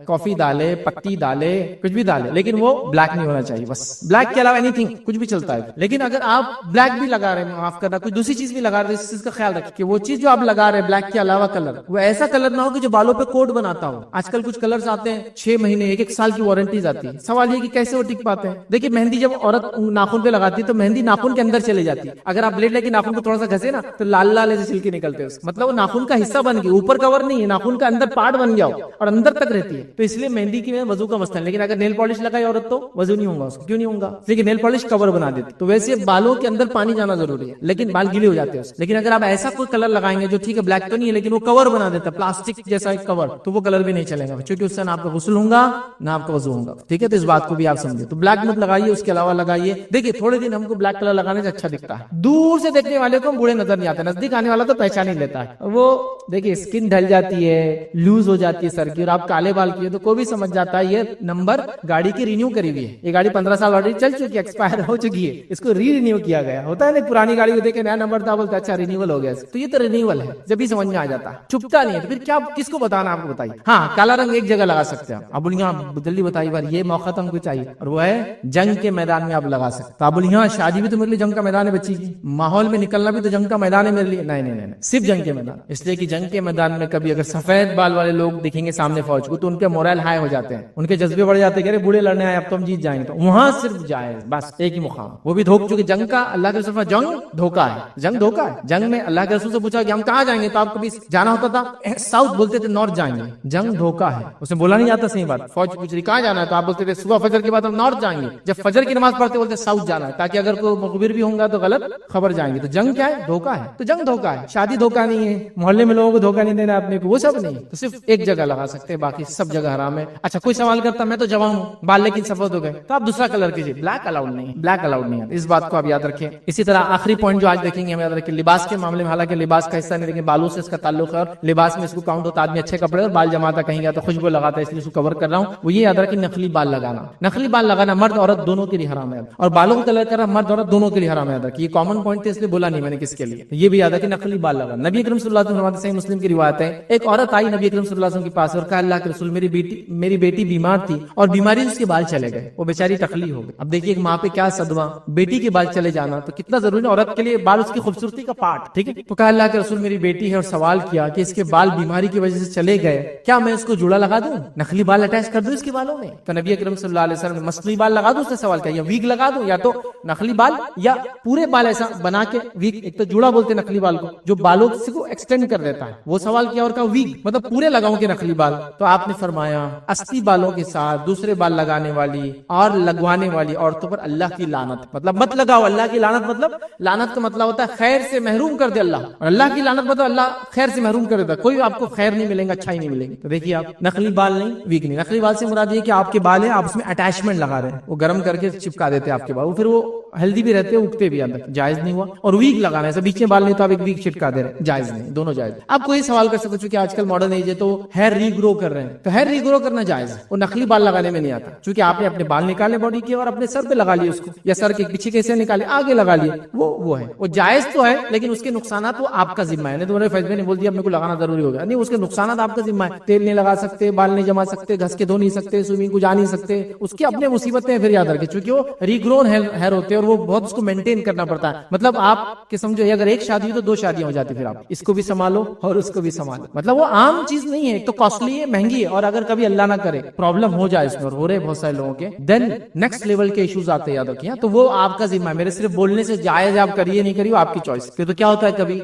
کافی ڈالے، پتی ڈالے، کچھ بھی ڈالے، لیکن وہ بلیک نہیں ہونا چاہیے. بس بلیک کے علاوہ اینی تھنگ کچھ بھی چلتا ہے. لیکن اگر آپ بلیک بھی لگا رہے ہیں، معاف کرنا، کوئی دوسری چیز بھی لگا رہے ہیں، اس چیز کا خیال رکھیں کہ وہ چیز جو آپ لگا رہے ہیں بلیک کے علاوہ کلر، وہ ایسا کلر نہ ہو کہ جو بالوں پہ کوٹ بناتا ہو. آج کل کچھ کلرز آتے ہیں 6 مہینے 1 سال کی وارنٹیز آتی ہے. سوال یہ کہ کیسے وہ ٹک پاتے ہیں؟ دیکھیے مہندی جب عورت ناخن پہ لگاتی ہے تو مہندی ناخن کے اندر چلے جاتی ہے. اگر آپ بلیڈ لے کے ناخن کو تھوڑا سا گھسے نا تو لال لال ایسے چھلکے نکلتے ہیں، مطلب وہ ناخن کا حصہ بن گئی، اوپر کور نہیں ہے، ناخن کا اندر پارٹ بن گیا اور اندر تک رہتی ہے. تو اس لیے مہندی کی وضو کا مسئلہ ہے. لیکن اگر نیل پالش لگائی عورت تو وضو نہیں ہوگا اس کو. کیوں نہیں ہوگا؟ لیکن نیل پالش کور بنا دیتی. تو ویسے بالوں کے اندر پانی جانا ضروری ہے، لیکن بال گیلے ہو جاتے ہیں. لیکن اگر آپ ایسا کوئی کلر لگائیں گے جو ٹھیک ہے بلیک تو نہیں ہے لیکن وہ کور بنا دیتا ہے، پلاسٹک جیسا ایک کور، تو وہ کلر بھی نہیں چلے گا، کیونکہ اس سے نہ آپ کا غسل ہوگا نہ آپ کا وضو ہوگا. ٹھیک ہے، تو اس بات کو بھی آپ سمجھے. تو بلیک مت لگائیے، اس کے علاوہ لگائیے. دیکھیے تھوڑے دن ہم کو بلیک کلر لگانے سے اچھا دکھتا ہے، دور سے دیکھنے والے کو بوڑھے نظر نہیں آتے، نزدیک آنے والا تو پہچان ہی لیتا ہے. وہ دیکھیے اسکن ڈھل جاتی ہے، لوز ہو جاتی ہے سر کی، اور آپ کالے بال کیے تو کوئی بھی سمجھ جاتا ہے یہ نمبر گاڑی کی رینیو کری ہوئی ہے. یہ گاڑی 15 سال آلریڈی چل چکی ہے، ایکسپائر ہو چکی ہے، اس کو رینیو کیا گیا. ہوتا ہے نا پرانی گاڑی کو دیکھے نیا نمبر تھا، بولتا اچھا رینیول ہو گیا، تو یہ تو رینیول ہے. جب بھی سمجھ میں آ جاتا ہے، چھپتا نہیں ہے، تو پھر کیا کس کو بتانا آپ کو بتائیے. ہاں کالا رنگ ایک جگہ لگا سکتے ہیں آپ بولیے ہاں جلدی بتائیے بار، یہ موقع تو ہم کو چاہیے، اور وہ ہے جنگ کے میدان میں آپ لگا سکتے. آپ بولیے ہاں شادی بھی تو میرے لیے جنگ کا میدان ہے، بچی کی ماحول میں نکلنا بھی تو جنگ کا میدان ہے میرے لیے. نہیں، صرف جنگ کے میدان. اس لیے کہ جنگ کے میدان میں کبھی اگر سفید بال والے لوگ دکھیں گے سامنے فوج کو تو ان کے مورائل ہائی ہو جاتے ہیں، ان کے جذبے بڑھ جاتے ہیں کہ بوڑھے لڑنے آئے اب تو ہم جیت جائیں گے. تو وہاں صرف جائز بس ایک ہی مقام، وہ بھی دھوکہ، چونکہ جنگ کا اللہ کے رسول جنگ دھوکہ ہے. جنگ دھوکہ ہے. جنگ میں اللہ کے رسول سے پوچھا کہ ہم کہاں جائیں گے تو آپ کبھی جانا ہوتا تھا ساؤتھ، بولتے تھے نارتھ جائیں گے. جنگ دھوکہ ہے، اسے بولا نہیں جاتا. صحیح بات، فوج پوچھ رہی کہاں جانا ہے تو آپ بولتے تھے صبح فجر کے بعد ہم نارتھ جائیں گے. جب فجر کی نماز پڑھتے بولتے ساؤتھ جانا ہے، تاکہ اگر کوئی مخبر بھی ہوگا تو غلط خبر جائیں گے. تو جنگ کیا ہے؟ دھوکہ ہے. تو جنگ دھوکہ ہے، شادی دھوکہ نہیں ہے، محلے میں لوگوں کو دھوکہ نہیں دینا اپنے کو، وہ سب نہیں. تو صرف ایک جگہ لگا سکتے ہیں، باقی سب جگہ حرام ہے. اچھا کوئی سوال کرتا میں تو جوان ہوں، بال لیکن سفید ہو گئے، تو آپ دوسرا کلر کیجیے. بلیک الاؤڈ نہیں ہے، بلیک الاؤڈ نہیں ہے. اس بات کو آپ یاد رکھیں. اسی طرح آخری پوائنٹ جو آج دیکھیں گے ہم یاد رکھیں، لباس کے معاملے میں، حالانکہ لباس کا حصہ نہیں لیکن بالوں سے اس کا تعلق ہے، اور لباس میں اس کو کاؤنٹ ہوتا ہے. آدمی اچھے کپڑے اور بال جماتا کہیں گیا تو خوشبو لگاتا ہے، اس لیے اس کو کور کر رہا ہوں. وہ یہ یاد رکھیں نقلی بال لگانا، نقلی بال لگانا مرد عورت دونوں کے لیے حرام ہے، اور بالوں کو کلر کرنا مرد عورت دونوں کے لیے حرام ہے. یاد رکھیں یہ کامن پوائنٹ ہے، اس لیے بولا نہیں میں نے کس کے لیے. یہ بھی یاد ہے کہ نقلی بال لگانا. نبی اکرم صلی اللہ علیہ وسلم صحیح مسلم کی روایت ہے، ایک عورت آئی نبی اکرم صلی اللہ علیہ وسلم کے پاس اور کہا اللہ کے رسول میری بیٹی بیمار تھی اور بیماری اس کے بال چلے گئے، وہ بیچاری ٹکلی ہو گئی. اب دیکھیے ایک ماں پہ کیا صدمہ، بیٹی کے بال چلے جانا تو کتنا ضروری ہے. عورت کے لیے بال اس کی خوبصورتی کا پارٹ، ٹھیک ہے. تو کہا اللہ کے رسول میری بیٹی ہے، اور سوال کیا کہ اس کے بال بیماری کی وجہ سے چلے گئے، کیا میں اس کو جوڑا لگا دوں، نقلی بال اٹیچ کر دوں اس کے بالوں میں؟ تو نبی اکرم صلی اللہ علیہ وسلم نے مصنوعی بال لگا دوں، اس نے سوال کیا، یا ویگ لگا دوں، یا تو نقلی بال یا پورے بال ایسا بنا کے ویگ، ایک تو جوڑا بولتے نقلی بال کو جو بالوں سے کو ایکسٹینڈ کر دیتا ہے، وہ سوال کیا اور کہا ویگ مطلب پورے لگاؤں کے نقلی بال. تو آپ نے فرمایا اصلی بالوں کے ساتھ دوسرے بال لگانے والی اور لگوانے والی عورتوں پر اللہ کی لعنت، مطلب مت لگاؤ. اللہ کی لعنت مطلب لعنت کا مطلب ہوتا ہے خیر سے محروم کر دے اللہ، اور اللہ کی لعنت مطلب اللہ خیر سے محروم کر دیتا، کوئی آپ کو خیر نہیں ملے گا، اچھائی نہیں ملے گی. تو دیکھیے آپ نقلی بال نہیں، ویگ نہیں. نقلی بال سے مراد یہ کہ آپ کے بال ہیں، آپ اس میں اٹیچمنٹ لگا رہے ہیں، وہ گرم کر کے چپکا دیتے ہیں آپ کے بال، وہ پھر وہ ہیلدی بھی رہتے ہیں، اگتے بھی اندر، جائز نہیں ہوا. اور ویگ لگانا ہے، بیچ میں بال نہیں تو آپ ایک ویگ چھٹکا دے رہے ہیں، جائز نہیں، دونوں جائز. آپ کوئی سوال کر سکتے چونکہ آج کل ماڈرن ایج ہے تو ہیئر ری گرو کر رہے ہیں، تو ہیئر ری گرو کرنا جائز ہے، وہ نقلی بال لگانے میں نہیں آتا، چونکہ آپ نے اپنے بال نکالے باڈی کے اور اپنے سر پہ لگا لیے اس کو، یا سر کے پیچھے کیسے نکالے آگے لگا لیے، وہ ہے، وہ جائز تو ہے لیکن اس کے نقصانات وہ آپ کا ذمہ ہے. نہیں تو میرے فیصلے نے بول دیا میرے کو لگانا ضروری ہو گیا، نہیں، اس کے نقصانات آپ کا ذمہ ہے. تیل نہیں لگا سکتے، بال نہیں جما سکتے، گھس کے دھو نہیں سکتے، سوئمنگ کو جا نہیں سکتے، اس کی اپنے مصیبتیں ہیں. پھر یاد رکھیں چونکہ وہ ری گرون ہیئر ہوتے ہیں اور وہ بہت اس کو مینٹین کرنا پڑتا ہے. مطلب آپ کے سمجھو اگر ایک شادی ہو تو 2 شادیاں ہو جاتی, پھر آپ اس کو بھی سنبھالو اور اس کو بھی سنبھالو. مطلب وہ عام چیز نہیں ہے, ایک تو کاسٹلی ہے, مہنگی ہے, اور اگر کبھی اللہ نہ کرے پرابلم ہو جائے اس میں, اور ہو رہے بہت سارے لوگوں کے, دین نیکسٹ لیول کے ایشوز آتے ہیں, یاد رکھیے. تو وہ آپ کا ذمہ ہے, میرے صرف بولنے سے جائز آپ کریے نہیں کریے آپ کی چوائس. تو کیا ہوتا ہے کبھی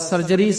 سرجری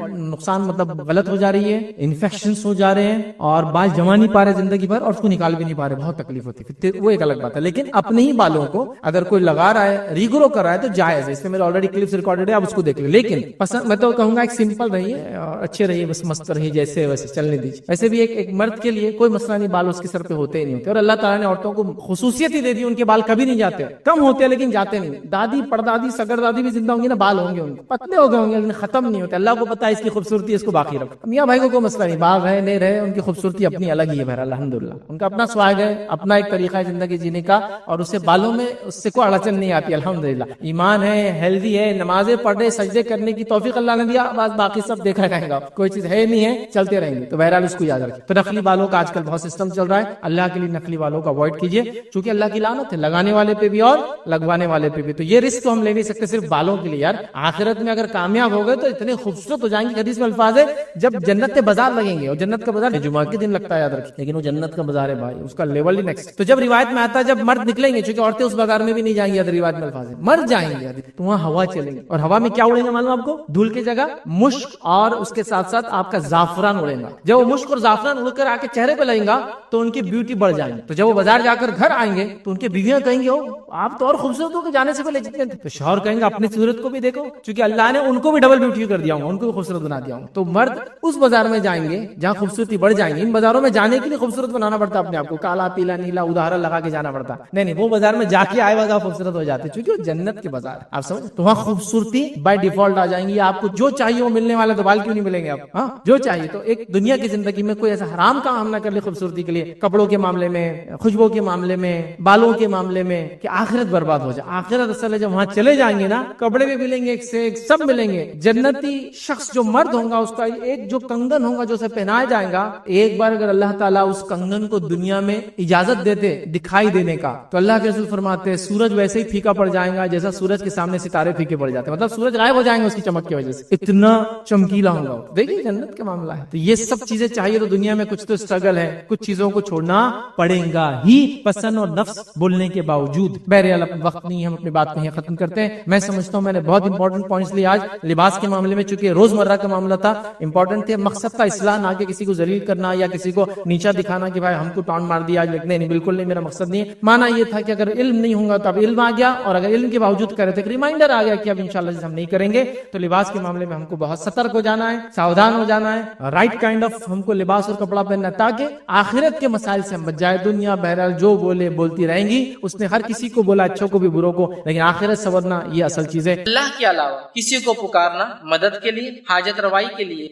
نقصان مطلب غلط ہو جا رہی ہے, انفیکشنز ہو جا رہے ہیں, اور بال جما نہیں پا رہے زندگی بھر, اور اس کو نکال بھی نہیں پا رہے, بہت تکلیف ہوتی ہے, وہ ایک الگ بات ہے. لیکن اپنے ہی بالوں کو اگر کوئی لگا رہا ہے, ریگرو کر رہا ہے, تو جائز ہے. اس میں میرے آلریڈی کلپس ریکارڈڈ ہے, آپ اس کو دیکھ لیں. لیکن پسند میں تو کہوں گا ایک سمپل رہیے, اچھے رہیے, بس مست رہیے, جیسے ویسے چلنے دیجیے. ویسے بھی ایک مرد کے لیے کوئی مسئلہ نہیں, بال اس کے سر پہ ہوتے ہی نہیں ہوتے, اور اللہ تعالیٰ نے عورتوں کو خصوصیت ہی دے دی, ان کے بال کبھی نہیں جاتے, کم ہوتے ہیں لیکن جاتے نہیں. دادی پردادی سگر دادی بھی زندہ ہوں گی نا, بال ہوں گے ان کے, پتلے ہو گئے ہوں گے لیکن ختم نہیں ہوتے. اللہ کو پتا ہے اس کی خوبصورتی, اس کو باقی رکھو. میاں بھائی کو کوئی مسئلہ نہیں, بال رہے نہیں رہے, ان کی خوبصورتی اپنی الگ ہی ہے. بہرحال الحمدللہ ان کا اپنا سواگ ہے, اپنا ایک طریقہ ہے زندگی جینے کا, اور اسے بالوں میں اس سے کوئی اڑچن نہیں آتی الحمدللہ. ایمان ہے, ہیلدی ہے, نمازیں پڑھ رہے, سجدے کرنے کی توفیق اللہ نے دیا, بس باقی سب دیکھا جائے گا, کوئی چیز ہے نہیں ہے, چلتے رہیں گے. تو بہرحال اس کو یاد رکھیں. تو نقلی بالوں کا آج کل بہت سسٹم چل رہا ہے, اللہ کے لیے نقلی بالوں کو اوائڈ کیجیے, چونکہ اللہ کی لعنت ہے لگانے والے پہ بھی اور لگوانے والے پہ بھی. تو یہ رسک تو ہم لے نہیں سکتے صرف بالوں کے لیے یار. آخرت میں اگر کامیاب ہو گئے تو اتنے خوبصورت ہو جائیں گے. حدیث میں الفاظ ہے جب جنت کے بازار لگیں گے, اور جنت کا بازار جمعہ کے دن لگتا ہے, یاد رکھیں, لیکن وہ جنت کا بازار ہے بھائی, اس کا لیول ہی نیکسٹ. تو جب روایت میں آتا ہے جب مرد نکلیں گے, چونکہ عورتیں اس بازار میں بھی نہیں جائیں گی, روایت میں الفاظ ہے مرد جائیں گے, تو وہاں ہوا چلیں گے, اور ہوا میں کیا اڑیں گے معلوم آپ کو, دھول کی جگہ مشک, اور اس کے ساتھ ساتھ آپ کا زعفران اڑے گا. جب وہ مشک اور زعفران اڑ کر آ کے چہرے پہ لگیں گا تو ان کی بیوٹی بڑھ جائیں گی. تو جب وہ بازار جا کر گھر آئیں گے تو ان کی بیویاں کہیں گے آپ تو اور خوبصورت ہو کے جانے سے پہلے جتنے تھے. تو شوہر کہیں گے اپنی صورت کو بھی دیکھو, کیونکہ اللہ نے ان کو بھی ڈبل بیوٹی کر دیا ہوں, ان کو بھی خوبصورت بنا دیا ہوں. تو مرد اس بازار میں جائیں گے جہاں خوبصورتی بڑھ جائیں گے. ان بازاروں میں جانے کے لیے خوبصورت بنانا پڑتا ہے اپنے آپ کو, کالا پیلا نیلا ادھارا لگا کے جانا پڑتا. نہیں, وہ بازار میں جا کے آئے بازار خوبصورت ہو جاتے, چونکہ وہ جنت کے بازار, آپ سمجھ. تو وہاں خوبصورتی بائی ڈیفالٹ آ جائیں گی. آپ کو جو چاہیے وہ ملنے والا, تو بال کیوں نہیں ملیں گے آپ, ہاں جو چاہیے. تو ایک دنیا کی زندگی میں کوئی ایسا حرام کام نہ کر لے خوبصورتی کے لیے, کپڑوں کے معاملے میں, خوشبو کے معاملے میں, بالوں کے معاملے میں, کہ آخرت برباد ہو جائے. آخرت اصل ہے جب وہاں چلے جائیں گے نا, کپڑے بھی ملیں گے ایک سے ایک, سب ملیں گے. جنتی شخص جو مرد ہوگا اس کا ایک جو کنگن ہوگا جو اسے پہنایا جائے گا, ایک بار اگر اللہ تعالیٰ اس کنگن کو دنیا میں اجازت دیتے دکھائی دینے کا, تو اللہ کے رسول فرماتے ہیں سورج ویسے ہی پھیکا پڑ جائے گا جیسا سورج کے سامنے ستارے پھیکے پڑ جاتے ہیں. مطلب سورج غائب ہو جائیں گے اس کی چمک کی وجہ سے, اتنا چمکیلا ہوگا. دیکھیے جنت کا معاملہ ہے. تو یہ سب چیزیں چاہیے تو دنیا میں کچھ تو اسٹرگل ہے, کچھ چیزوں کو چھوڑنا پڑے گا ہی, پسند اور نفس بولنے کے باوجود. بہرحال اپنا وقت نہیں, ہم اپنی بات نہیں ختم کرتے ہیں. میں سمجھتا ہوں میں نے بہت انپورٹنٹ پوائنٹس لیے آج لباس کے معاملے میں, چونکہ روزمرہ کا معاملہ تھا, امپورٹنٹ تھے. مقصد تھا اصلاح, نہ کہ کسی کو ذلیل کرنا یا کسی کو نیچا دکھانا کہ بھائی ہم کو ٹانٹ مار دیا آج. نہیں, بالکل نہیں, میرا مقصد نہیں ہے. مانا یہ تھا کہ اگر علم نہیں ہوگا تو اب علم آ گیا, اور اگر علم کے باوجود کرے تو ایک ریمائنڈر آ گیا کہ اب انشاءاللہ ہم نہیں کریں گے. تو لباس کے معاملے میں ہم کو بہت سترک ہو جانا ہے, ساودھان ہو جانا ہے, رائٹ کائنڈ آف ہم کو لباس اور کپڑا پہننا, تاکہ آخرت کے مسائل سے ہم بچ جائے. دنیا بہرحال جو بولے بولتی رہیں گی, اس نے ہر کسی کو بولا, اچھوں کو بھی بروں کو, لیکن آخرت سنورنا یہ اصل چیز ہے. اللہ کے علاوہ کسی کو پکارنا مدد کے لیے, حاجت روائی کے لیے,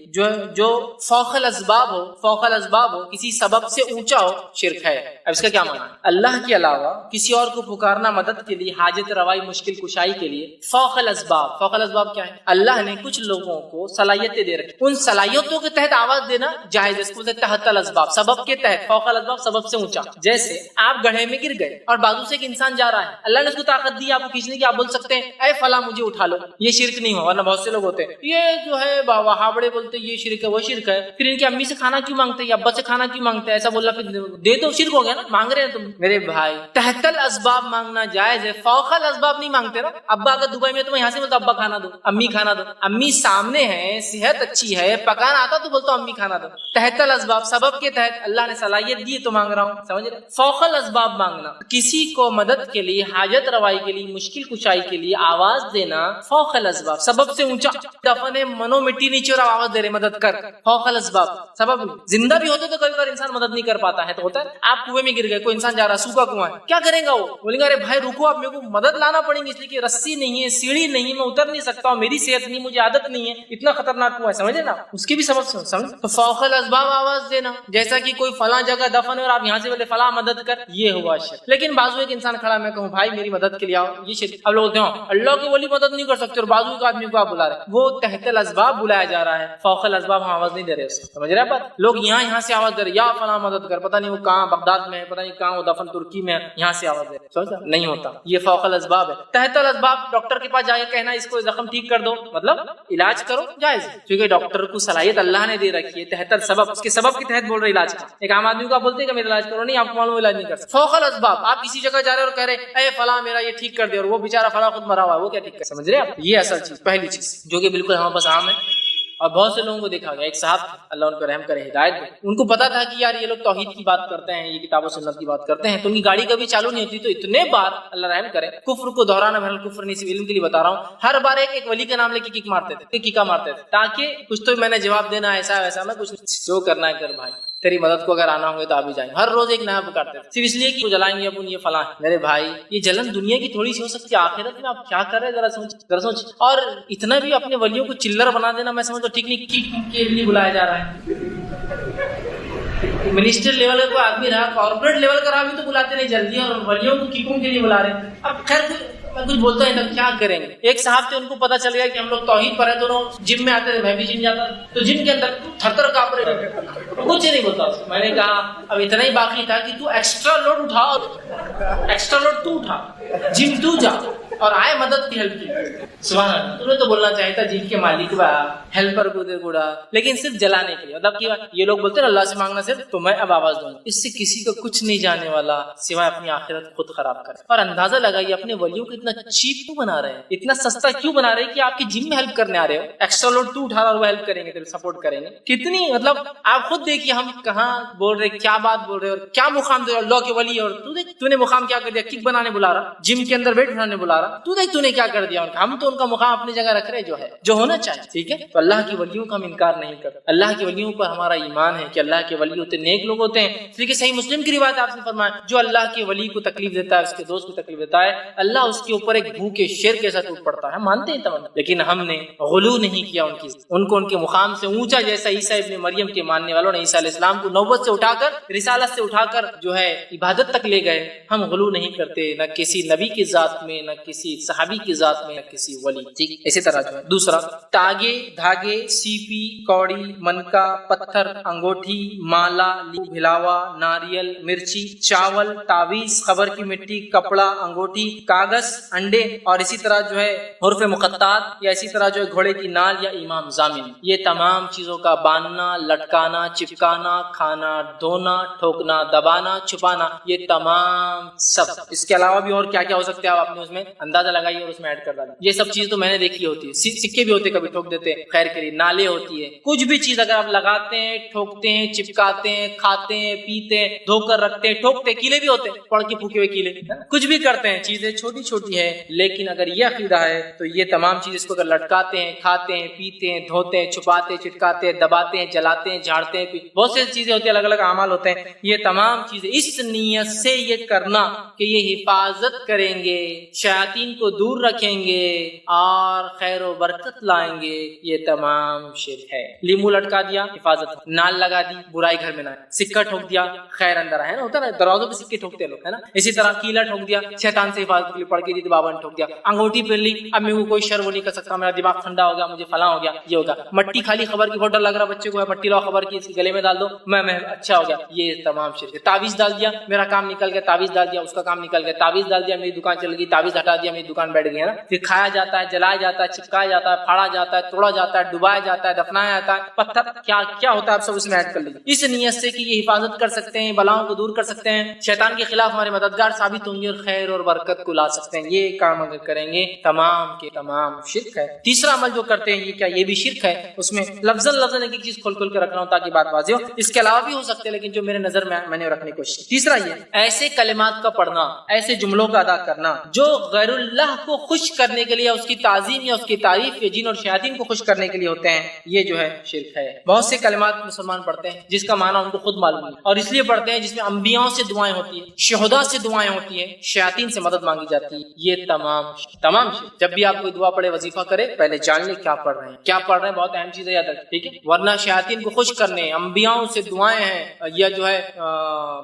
جو فوق الاسباب ہو, فوق الاسباب ہو, کسی سبب سے اونچا ہو, شرک ہے. اب اس کا کیا معنی ہے؟ اللہ کے علاوہ کسی اور کو پکارنا مدد کے لیے, حاجت روائی, مشکل کشائی کے لیے, فوق الاسباب. فوق الاسباب کیا ہے؟ اللہ نے کچھ لوگوں کو صلاحیتیں دے رکھی, ان صلاحیتوں کے تحت آواز دینا جائز ہے. اس کو تحت الاسباب, سبب کے تحت. فوق الاسباب سبب سے اونچا. جیسے آپ گڑھے میں گر گئے اور بازو سے ایک انسان جا رہا ہے, اللہ نے اس کو طاقت دی آپ کو کھینچنے کی, آپ بول سکتے ہیں اے فلاں مجھے اٹھا لو. یہ شرک نہیں ہو, ورنہ بہت سے لوگ ہوتے ہیں یہ جو ہے وہابڑے بولتے یہ شرک ہے, وہ شرک ہے, پھر ان کی امی سے کھانا کیوں مانگتے ہیں, ابا سے کھانا کیوں مانگتے ہیں, ایسا بولا پھر دے دو, شرک ہو گیا نا, مانگ رہے ہیں تم. میرے بھائی تحت الاسباب مانگنا جائز ہے, فوق الاسباب نہیں مانگتے نا. ابا اگر دبئی میں تو میں یہاں سے بولتا ابا کھانا دو, امی کھانا دو. امی سامنے ہے, صحت اچھی ہے, پکانا آتا تو بولتا امی کھانا دو. تحت الاسباب, سبب کے تحت اللہ نے صلاحیت دی تو مانگ رہا ہوں, سمجھ رہے. فوق الاسباب مانگنا, کسی کو مدد کے لیے, حاجت روائی کے لیے, مشکل کشائی کے لیے آواز دینا, فوق الاسباب, سبب سے اونچا. دفن منو مٹی نیچے اور آواز دے رہے مدد کر, فوق الاسباب, سبب. زندہ بھی ہوتے تو کبھی کبھی انسان مدد نہیں کر پاتا ہے, تو ہوتا ہے آپ کنویں میں گر گئے, کوئی انسان جا رہا, سوکھا کنواں ہے, کیا کریں گا وہ, بولیں گے ارے بھائی رکو, آپ میرے کو مدد لانا پڑیں گی, اس لیے کہ رسی نہیں ہے, سیڑھی نہیں, میں اتر نہیں سکتا ہوں, میری صحت نہیں, مجھے عادت نہیں ہے, اتنا خطرناک کنواں ہے, سمجھے نا, اس کے بھی سبب سے سمجھ. تو فوق الاسباب آواز دینا, جیسا کہ کوئی فلاں جگہ دفن ہے اور آپ یہاں سے بولے فلاں مدد کر, یہ ہوا شرک. لیکن بازو ایک انسان کھڑا, میں کہوں بھائی میری مدد کے لیے آؤ, یہ شرک. اب لوگ بولتے ہیں اللہ کے ولی مدد نہیں کر سکتے, اور بازو کے آدمی کو آپ بلا رہے, وہ تحت الاسباب بلایا جا رہا ہے, فوق الاسباب ہم آواز نہیں دے رہے اس کو, سمجھ رہے بات. لوگ یہاں سے آواز دے رہے, یا فلاں مدد کر, پتہ نہیں وہ کہاں بغداد میں ہے, پتہ نہیں کہاں وہ دفن ترکی میں ہے, یہاں سے آواز دے رہے, سمجھا نہیں ہوتا. ہوتا. یہ فوق الاسباب ہے. تحت الاسباب ڈاکٹر کے پاس جا کے کہنا اس کو زخم ٹھیک کر دو، مطلب علاج کرو، جائز ہے، کیونکہ ڈاکٹر کو صلاحیت اللہ نے دے رکھی ہے. تحت السبب، اس کے سبب کے تحت بول رہے علاج کا. ایک عام آدمی کو آپ بولتے ہیں کہ میرا علاج کرو، نہیں، آپ کو معلوم علاج نہیں کر سکتے. فوق الاسباب، آپ کسی جگہ جا رہے اور کہہ رہے اے فلاں میرا یہ ٹھیک کر دے، اور وہ بیچارہ فلاں خود مرا ہوا ہے، وہ کیا ٹھیک کر؟ سمجھ رہے آپ؟ یہ اصل چیز، پہلی چیز جو کہ بالکل ہمارے پاس عام ہے اور بہت سے لوگوں کو دیکھا گیا. ایک صاحب اللہ ان کو رحم کرے، ہدایت دے، ان کو پتا تھا کہ یار یہ لوگ توحید کی بات کرتے ہیں، یہ کتاب و سنت کی بات کرتے ہیں، تو ان کی گاڑی کبھی چالو نہیں ہوتی. تو اتنے بار اللہ رحم کرے، کفر کو دہرانا بھر کفر نہیں، صرف علم کے لیے بتا رہا ہوں، ہر بار ایک ولی کا نام لے کے کک مارتے تھے، کیکا مارتے تھے، تاکہ کچھ تو میں نے جواب دینا، ایسا ویسا میں کچھ جو کرنا ہے کر بھائی، تیری مدد کو اگر آنا ہوگا تو آپ بھی جائیں. ہر روز ایک نیا پکارتے تھے، صرف اس لیے کہ وہ جلائیں گے اپن، یہ فلاں. میرے بھائی یہ جلن دنیا کی تھوڑی سی ہو سکتی ہے، آخرت میں آپ کیا کر رہے ذرا سوچ. اور اتنا بھی اپنے ولیوں کو چلر بنا دینا میں سمجھتا ہوں ٹھیک نہیں. کک کے لیے بلایا جا رہا ہے، منسٹر لیول کا آدمی رہا، کارپوریٹ لیول کا رہا بھی تو بلاتے نہیں جلدی، اور ولیوں کو ککوں کے لیے بلا رہے ہیں. اب خیر میں کچھ بولتا ہے تو کیا کریں گے. ایک صاحب تھے، ان کو پتا چل گیا کہ ہم لوگ توحید پر ہیں، دونوں جم میں آتے تھے، میں بھی جم جاتا تھا، تو جم کے اندر تھر تھر کانپ رہے، کچھ نہیں بولتا. میں نے کہا اب اتنا ہی باقی تھا کہ تو ایکسٹرا لوڈ اٹھا، ایکسٹرا لوڈ تو اٹھا، جم تو جا اور آئے مدد کی، ہیلپ کی. سبحان اللہ. تمہیں تو بولنا چاہیے تھا جم کے مالک با ہیلپر کو دے گوڑا، لیکن صرف جلانے کے لیے. مطلب کہ یہ لوگ بولتے ہیں اللہ سے مانگنا صرف، تو میں اب آواز دوں گا. اس سے کسی کو کچھ نہیں جانے والا سوائے اپنی آخرت خود خراب کرے. اور اندازہ لگائیے اپنے ولیوں کو اتنا چیپ کیوں بنا رہے ہیں، اتنا سستا کیوں بنا رہے ہیں کہ آپ کی جم میں ہیلپ کرنے آ رہے ہو. ایکسٹرا لوڈ تو اٹھا رہا اور وہ ہیلپ کریں گے، سپورٹ کریں گے. کتنی مطلب آپ خود دیکھیے ہم کہاں بول رہے، کیا بات بول رہے اور کیا مقام دے اللہ کے ولی. اور تو نے مقام کیا کر دیا، کک بنانے بلا رہا، جم کے اندر ویٹ اٹھانے بلا رہا. تو دیکھ تو نے کیا کر دیا. ہم تو ان کا مقام اپنی جگہ رکھ رہے جو ہے، جو ہونا چاہیے. ٹھیک ہے، تو اللہ کی ولیوں کا ہم انکار نہیں کرتے. اللہ کے ولیوں پر ہمارا ایمان ہے کہ اللہ کے ولی ہوتے نیک لوگ ہوتے ہیں. اس لیے صحیح مسلم کی روایت آپ نے فرمایا، جو اللہ کے ولی کو تکلیف دیتا ہے، اس کے دوست کو تکلیف دیتا ہے، اللہ اس کے اوپر ایک بھوکے شیر کے ساتھ ٹوٹ پڑتا ہے. مانتے ہیں تمام، لیکن ہم نے غلو نہیں کیا ان کو ان کے مقام سے اونچا. جیسا عیسیٰ ابن مریم کے ماننے والوں نے عیسیٰ علیہ السلام کو نبوت سے اٹھا کر، رسالت سے اٹھا کر جو ہے عبادت تک لے گئے. ہم غلو نہیں کرتے، نہ کسی نبی کی ذات میں، نہ کسی صحابی کی ذات میں، نہ کسی ولی. ٹھیک، اسی طرح جو ہے دوسرا، تاگے، دھاگے، سیپی، کوڑی، منکا، پتھر، انگوٹھی، مالا، بھلاوا، ناریل، مرچی، چاول، تعویذ، خبر کی مٹی، کپڑا، انگوٹھی، کاغذ، انڈے، اور اسی طرح جو ہے حروف مقطعات، یا اسی طرح جو ہے گھوڑے کی نال یا امام ضامن. یہ تمام چیزوں کا باندھنا، لٹکانا، چپکانا، کھانا، دھونا، ٹھوکنا، دبانا، چھپانا، یہ تمام سب. اس کے علاوہ بھی اور کیا کیا ہو سکتے ہیں، آپ اپنے اس میں اندازہ لگائیے اور اس میں ایڈ کر ڈالیے. یہ سب چیز تو میں نے دیکھی ہوتی ہے. سکے بھی ہوتے، کبھی ٹھوک دیتے، خیر کے لیے. نالے ہوتی ہے. کچھ بھی چیز اگر آپ لگاتے ہیں، ٹھوکتے ہیں، چپکاتے ہیں، کھاتے ہیں، پیتے ہیں، دھو کر رکھتے ہیں، ٹھوکتے. کیلے بھی ہوتے ہیں، پڑھ کے پھوکے ہوئے کیلے. کچھ بھی کرتے ہیں، چیزیں چھوٹی چھوٹی ہے، لیکن اگر یہ عقیدہ ہے تو یہ تمام چیز اس کو اگر لٹکاتے ہیں، کھاتے ہیں، پیتے ہیں، دھوتے ہیں، چھپاتے ہیں، چٹکاتے ہیں، دباتے ہیں، جلاتے ہیں، جھاڑتے ہیں، بہت سی چیزیں ہوتی ہیں، الگ الگ اعمال ہوتے ہیں. یہ تمام چیزیں اس نیت سے یہ کرنا کہ یہ حفاظت کریں گے، شیاطین کو دور رکھیں گے اور خیر و برکت لائیں گے، یہ تمام شرک ہے. لیمو لٹکا دیا، حفاظت. نال لگا دی، برائی گھر میں نہ آئے. سکہ ٹھوک دیا، خیر اندر ہے نا، ہوتا ہے نا، دروازوں پہ سکے ٹھوکتے لوگ، ہے نا. اسی طرح کیلا ٹھوک دیا، شیطان سے حفاظت کے لیے پڑھ کے دی تو بابا نے ٹھوک دیا. انگوٹھی پہن لی، اب میرے کو کوئی شر وہ نہیں کر سکتا، میرا دماغ ٹھنڈا ہو گیا، مجھے فلاں ہو گیا، یہ ہوگا. مٹی کھا لی، خبر کی فوٹو لگ رہا بچے کو ہے، مٹی لاؤ خبر کی، اس کے گلے میں ڈال دو، میں اچھا ہو گیا. یہ تمام شرک ہے. تعویذ ڈال دیا، میرا کام نکل گیا، تعویذ ڈال دیا، اس کا کام نکل گیا. تعویذ ڈال دیا، میری دکان چل گئی. تعویذ ہٹا دیا، میری دکان بیٹھ گئی، ہے نا. پھر کھایا جاتا ہے، جلایا جاتا ہے، چپکایا جاتا ہے، پھاڑا جاتا ہے، توڑا جاتا ہے، ڈبایا جاتا ہے، دفنایا جاتا ہے. پتھر کیا کیا ہوتا ہے آپ سب اس میں ایڈ کر لیجیے، اس نیت سے کہ یہ حفاظت کر سکتے ہیں، بلاؤں کو دور کر سکتے ہیں، شیطان کے خلاف ہمارے مددگار ثابت ہوں گے اور خیر اور برکت کو لا سکتے ہیں. یہ کام اگر کریں گے تمام کے تمام شرک ہے. تیسرا عمل جو کرتے ہیں، یہ کیا، یہ بھی شرک ہے. اس میں لفظاً ایک ایک چیز کھول کھول کے رکھ رہا ہوں تاکہ بات واضح ہو. اس کے علاوہ بھی ہو سکتے ہیں، لیکن جو میرے نظر میں نے رکھنے کی کوشش کی. تیسرا یہ ایسے کلمات کا پڑھنا، ایسے جملوں کا ادا کرنا جو غیر اللہ کو خوش کرنے کے لیے، اس کی تعظیم یا اس کی تعریف یا جن اور شیاطین کو خوش کرنے کے لیے ہوتے ہیں، یہ جو ہے شرک ہے. بہت سے کلمات مسلمان پڑھتے ہیں جس کا معنی ان کو خود معلوم نہیں، اور اس لیے پڑھتے ہیں جس میں انبیاء سے دعائیں ہوتی ہیں، شہداء سے دعائیں ہوتی ہیں، شیاطین سے مدد مانگی جاتی ہے. یہ تمام شرک. جب بھی آپ کوئی دعا پڑھے، وظیفہ کرے، پہلے جان لے کیا پڑھ رہے ہیں، کیا پڑھ رہے ہیں. بہت اہم چیز ہے، یاد رکھیں. ٹھیک ہے، ورنہ شیاطین کو خوش کرنے، انبیاء سے دعائیں ہیں، یا جو ہے